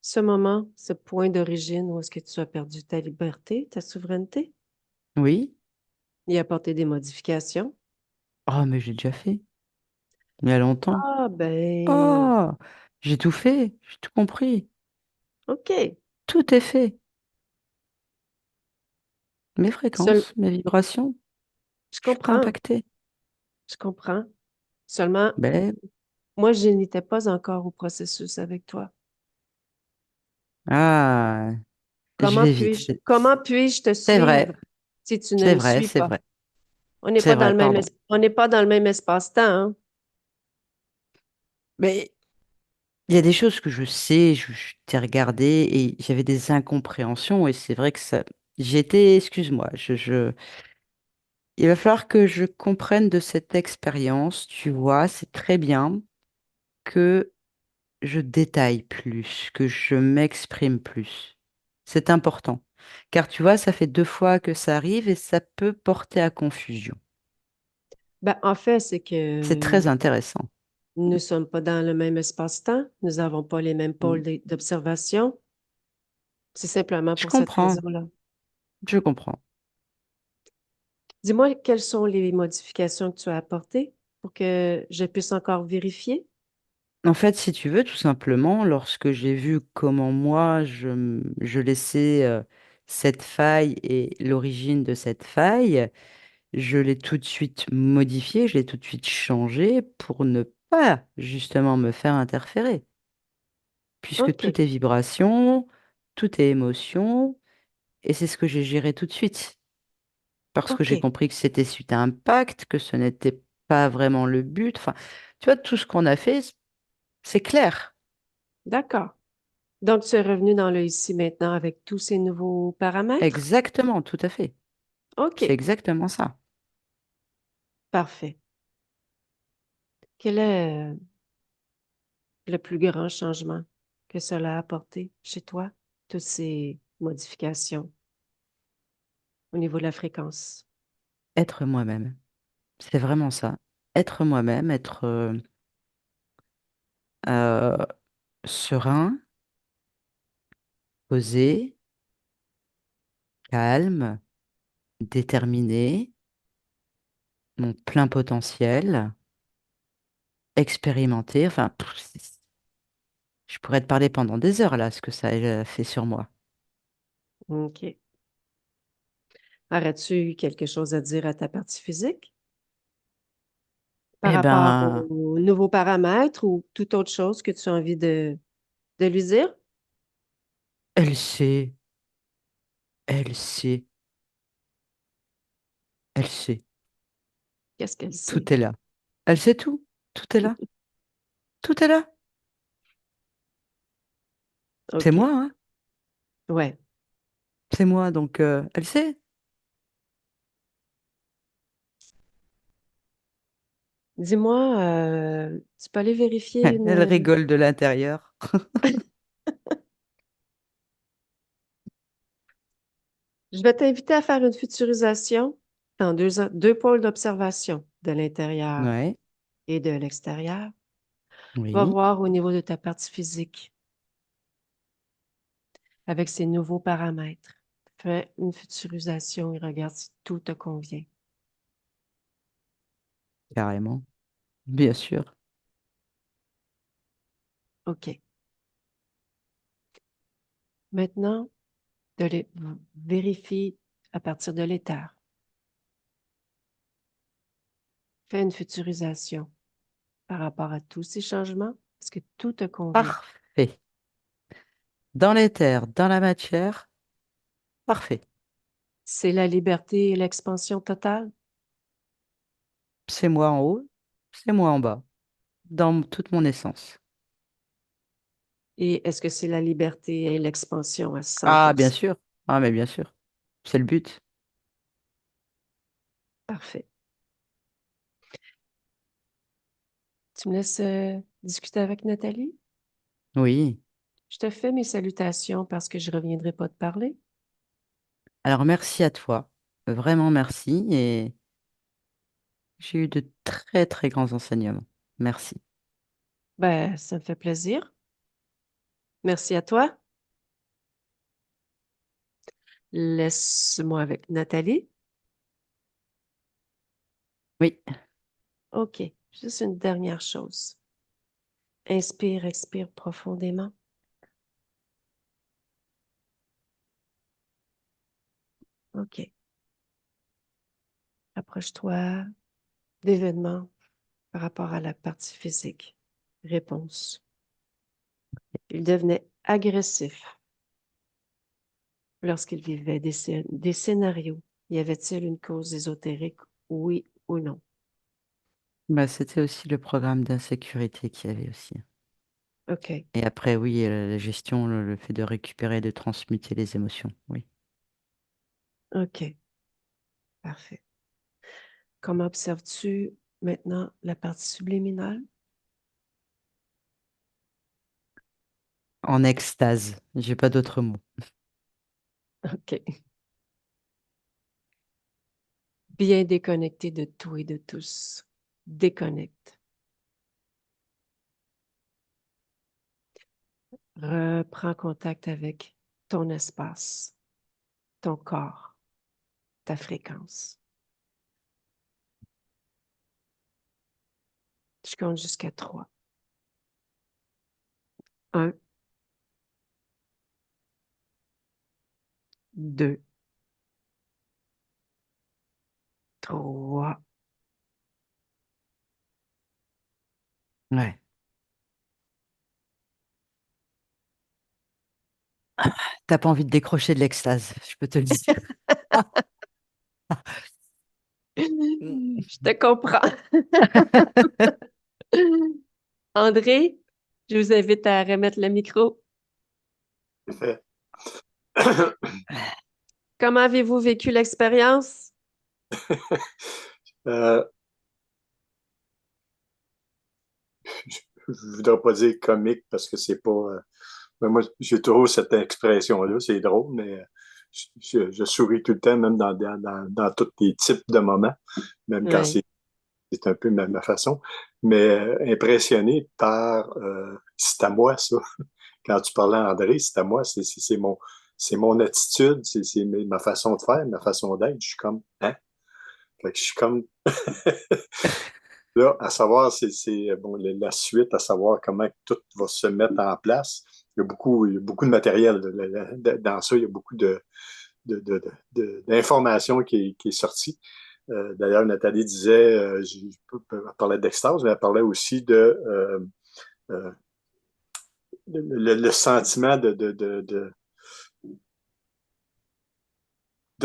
Ce moment, ce point d'origine où est-ce que tu as perdu ta liberté, ta souveraineté, Oui? y apporter des modifications. Oh, mais j'ai déjà fait. Il y a longtemps. Ah, ben, Oh, j'ai tout fait. J'ai tout compris. OK. Tout est fait. Mes Seul, fréquences, mes vibrations. je Je suis pas comprends, impacté. je comprends. Seulement, Ben, moi, je n'étais pas encore au processus avec toi. ah, je vais vite. Comment puis-je te C'est suivre vrai. si tu ne C'est me vrai. suis C'est pas? vrai. On n'est C'est pas dans vrai, le même, pardon. on n'est pas dans le même espace-temps, hein? Mais il y a des choses que je sais, je t'ai regardé et j'avais des incompréhensions et c'est vrai que ça. J'étais, excuse-moi, il va falloir que je comprenne de cette expérience, tu vois, c'est très bien que je détaille plus, que je m'exprime plus. C'est important. Car tu vois, ça fait 2 fois que ça arrive et ça peut porter à confusion. Ben, en fait, c'est C'est que très intéressant. nous ne sommes pas dans le même espace-temps. Nous n'avons pas les mêmes Mm. pôles d'observation. C'est simplement Je pour cette comprends, raison-là. je comprends. Dis-moi quelles sont les modifications que tu as apportées pour que je puisse encore vérifier. En fait, si tu veux, tout simplement, lorsque j'ai vu comment moi, je laissais cette faille et l'origine de cette faille, je l'ai tout de suite modifiée, je l'ai tout de suite changée pour ne pas justement me faire interférer. Puisque OK, tout est vibration, tout est émotion, et c'est ce que j'ai géré tout de suite. Parce que j'ai OK, compris que c'était suite à un pacte, que ce n'était pas vraiment le but. Enfin, tu vois, tout ce qu'on a fait, c'est clair. d'accord. Donc, tu es revenu dans le ici maintenant avec tous ces nouveaux paramètres? Exactement, tout à fait. C'est OK, exactement ça. parfait. Quel est le plus grand changement que cela a apporté chez toi, toutes ces modifications au niveau de la fréquence? Être moi-même. C'est vraiment ça. Être moi-même, être euh, serein, posé, calme, déterminé, mon plein potentiel, expérimenté. Enfin, je pourrais te parler pendant des heures là, ce que ça a fait sur moi. OK. Aurais-tu quelque chose à dire à ta partie physique par Eh rapport ben, aux nouveaux paramètres ou toute autre chose que tu as envie de lui dire? elle sait, elle sait, elle sait. Qu'est-ce qu'elle sait? Tout est là. Elle sait tout. Tout est là. Tout est là. C'est OK. moi, hein. Ouais. C'est moi, donc elle sait. Dis-moi, tu peux aller vérifier Elle une... rigole de l'intérieur. Je vais t'inviter à faire une futurisation dans deux pôles d'observation, de l'intérieur Ouais, et de l'extérieur. Va oui, voir au niveau de ta partie physique avec ces nouveaux paramètres. Fais une futurisation et regarde si tout te convient. carrément. Bien sûr. OK. Maintenant, vérifie à partir de l'éther. Fais une futurisation par rapport à tous ces changements. Est-ce que tout te convient? Parfait. Dans l'éther, dans la matière, parfait. C'est la liberté et l'expansion totale? C'est moi en haut, c'est moi en bas, dans toute mon essence. Et est-ce que c'est la liberté et l'expansion à Ah, bien 100%? sûr. Ah, mais bien sûr. C'est le but. Parfait. Tu me laisses discuter avec Nathalie? Oui. Je te fais mes salutations parce que je reviendrai pas te parler. Alors, merci à toi. Vraiment merci. Et j'ai eu de très, très grands enseignements. Merci. Ben, ça me fait plaisir. Merci à toi. Laisse-moi avec Nathalie. Oui. OK. Juste une dernière chose. Inspire, expire profondément. OK. Approche-toi d'événements par rapport à la partie physique. Réponse. Il devenait agressif lorsqu'il vivait des scénarios. Y avait-il une cause ésotérique, oui ou non? Bah, c'était aussi le programme d'insécurité qu'il y avait aussi. OK. Et après, oui, la gestion, le fait de récupérer, de transmuter les émotions. Oui. OK. Parfait. Comment observes-tu maintenant la partie subliminale? En extase. J'ai pas d'autres mots. OK. Bien déconnecté de tout et de tous. Déconnecte. Reprends contact avec ton espace, ton corps, ta fréquence. Je compte jusqu'à 3. 1, 2, 3. Ouais. T'as pas envie de décrocher de l'extase, je peux te le dire. Je te comprends. André, je vous invite à remettre le micro. Parfait. Comment avez-vous vécu l'expérience? Euh, je ne voudrais pas dire comique parce que c'est pas. Mais moi, j'ai toujours cette expression-là, c'est drôle, mais je souris tout le temps, même dans tous les types de moments, même quand Oui, c'est un peu ma façon. Mais impressionné par. C'est à moi, ça. Quand tu parlais à André, c'est à moi, c'est mon attitude, c'est ma façon de faire, ma façon d'être. Je suis comme, hein? Fait que je suis comme, là, à savoir, bon, la suite, à savoir comment tout va se mettre en place. Il y a beaucoup de matériel dans ça. Il y a beaucoup d'informations qui est sortie. D'ailleurs, Nathalie disait, elle parlait d'extase, mais elle parlait aussi euh, le sentiment de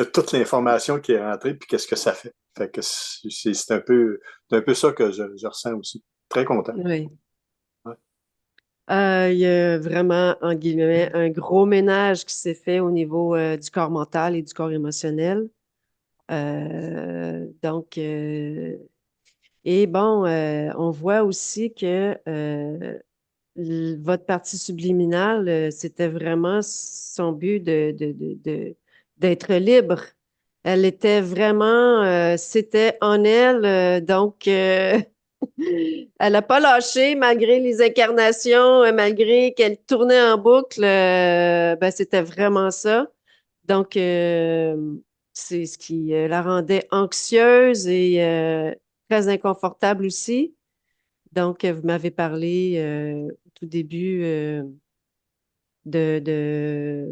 toute l'information qui est rentrée, puis qu'est-ce que ça fait. Fait que c'est un peu ça que je ressens aussi. Très content. oui. Ouais. Il y a vraiment, en guillemets, un gros ménage qui s'est fait au niveau du corps mental et du corps émotionnel. Donc, et bon, on voit aussi que votre partie subliminale, c'était vraiment son but d'être libre. Elle était vraiment, c'était en elle, donc elle n'a pas lâché malgré les incarnations, malgré qu'elle tournait en boucle, ben, c'était vraiment ça. Donc, c'est ce qui la rendait anxieuse et très inconfortable aussi. Donc, vous m'avez parlé au tout début de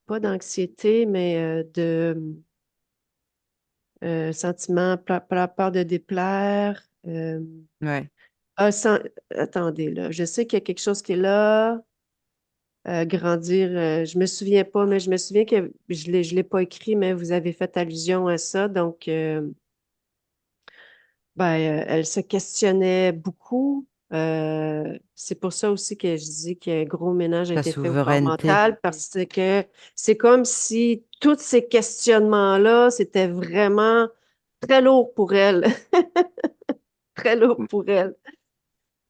pas d'anxiété, mais de sentiment, peur de déplaire. Ouais. Ah, attendez, là, je sais qu'il y a quelque chose qui est là. Grandir, je me souviens pas, mais je me souviens que je l'ai pas écrit, mais vous avez fait allusion à ça. Donc, ben, elle se questionnait beaucoup. C'est pour ça aussi que je dis qu'un gros ménage a Ta été fait au corps souveraineté. mental, parce que c'est comme si tous ces questionnements-là, c'était vraiment très lourd pour elle, très lourd pour elle.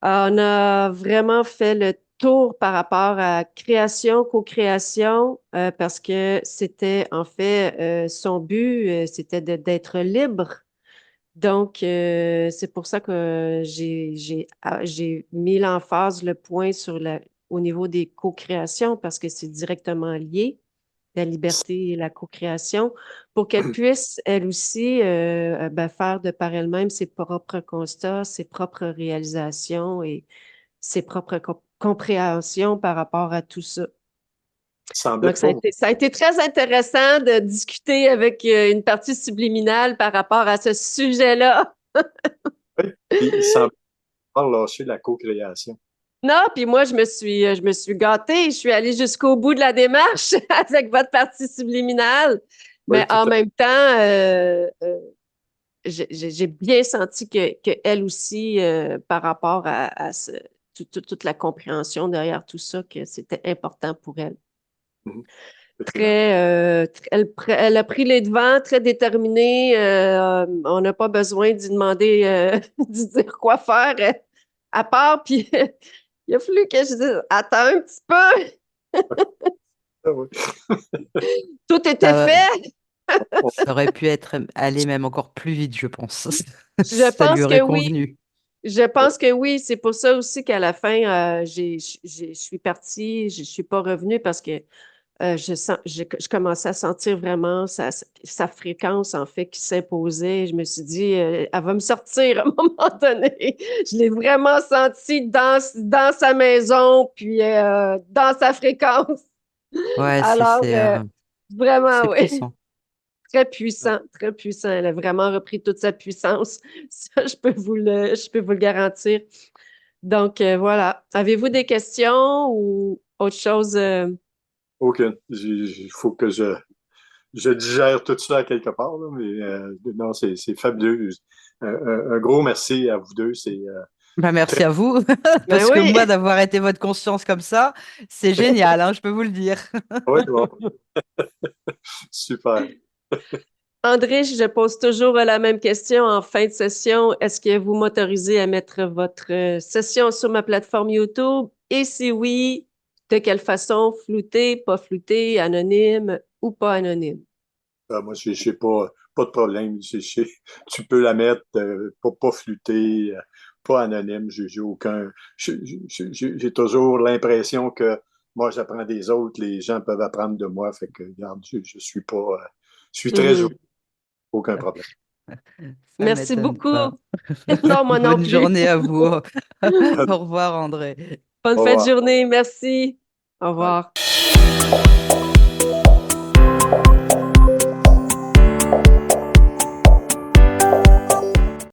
On a vraiment fait le tour par rapport à création, co-création, parce que c'était en fait son but, c'était d'être libre. Donc, c'est pour ça que j'ai mis l'emphase, le point sur au niveau des co-créations, parce que c'est directement lié, la liberté et la co-création, pour qu'elle puisse, elle aussi, ben, faire de par elle-même ses propres constats, ses propres réalisations et ses propres compréhensions par rapport à tout ça. Semblait Donc, pas. ça a été très intéressant de discuter avec une partie subliminale par rapport à ce sujet-là. Oui, puis il semblait pas lâcher la co-création. Non, puis moi, je me suis gâtée. Je suis allée jusqu'au bout de la démarche avec votre partie subliminale. Oui, Mais tout en à même temps, j'ai bien senti que elle aussi, par rapport à toute la compréhension derrière tout ça, que c'était important pour elle. fait. Effectivement. Elle a pris les devants, très déterminée. On n'a pas besoin d'y demander, d'y dire quoi faire à part. Puis il a fallu que je dise, attends un petit peu, Ah oui. tout était Ça, fait. ça aurait pu aller même encore plus vite, je pense. Je Ça lui pense aurait que oui. convenu. Je pense que oui. C'est pour ça aussi qu'à la fin, je suis partie, je suis pas revenue parce que je commençais à sentir vraiment sa fréquence, en fait, qui s'imposait. Je me suis dit, elle va me sortir à un moment donné. Je l'ai vraiment senti dans sa maison, puis dans sa fréquence. Ouais, Alors, vraiment, c'est oui, puissant. très puissant, très puissant. Elle a vraiment repris toute sa puissance. Ça, je peux vous le garantir. Donc, voilà. Avez-vous des questions ou autre chose? Aucune. Il faut que je digère tout ça quelque part, là, mais non, c'est fabuleux. Un gros merci à vous deux. C'est Bah, très. merci à vous, Ben parce que oui. moi, d'avoir été votre conscience comme ça, c'est génial, hein, je peux vous le dire. Oui, bon, super. André, je pose toujours la même question en fin de session. Est-ce que vous m'autorisez à mettre votre session sur ma plateforme YouTube? Et si oui, de quelle façon? Flouté, pas flouté, anonyme ou pas anonyme? Moi, j'ai pas de problème. Tu peux la mettre pas flûtée, pas anonyme. J'ai aucun. J'ai toujours l'impression que moi, j'apprends des autres, les gens peuvent apprendre de moi. Fait que, regarde, je suis pas. Je suis très ouvert, Mhm. aucun problème. Ça Merci m'étonne beaucoup. pas. Non, moi non Bonne plus. journée à vous. Au revoir, André. Bonne Au fin de revoir. journée. Merci. Au Bye. revoir.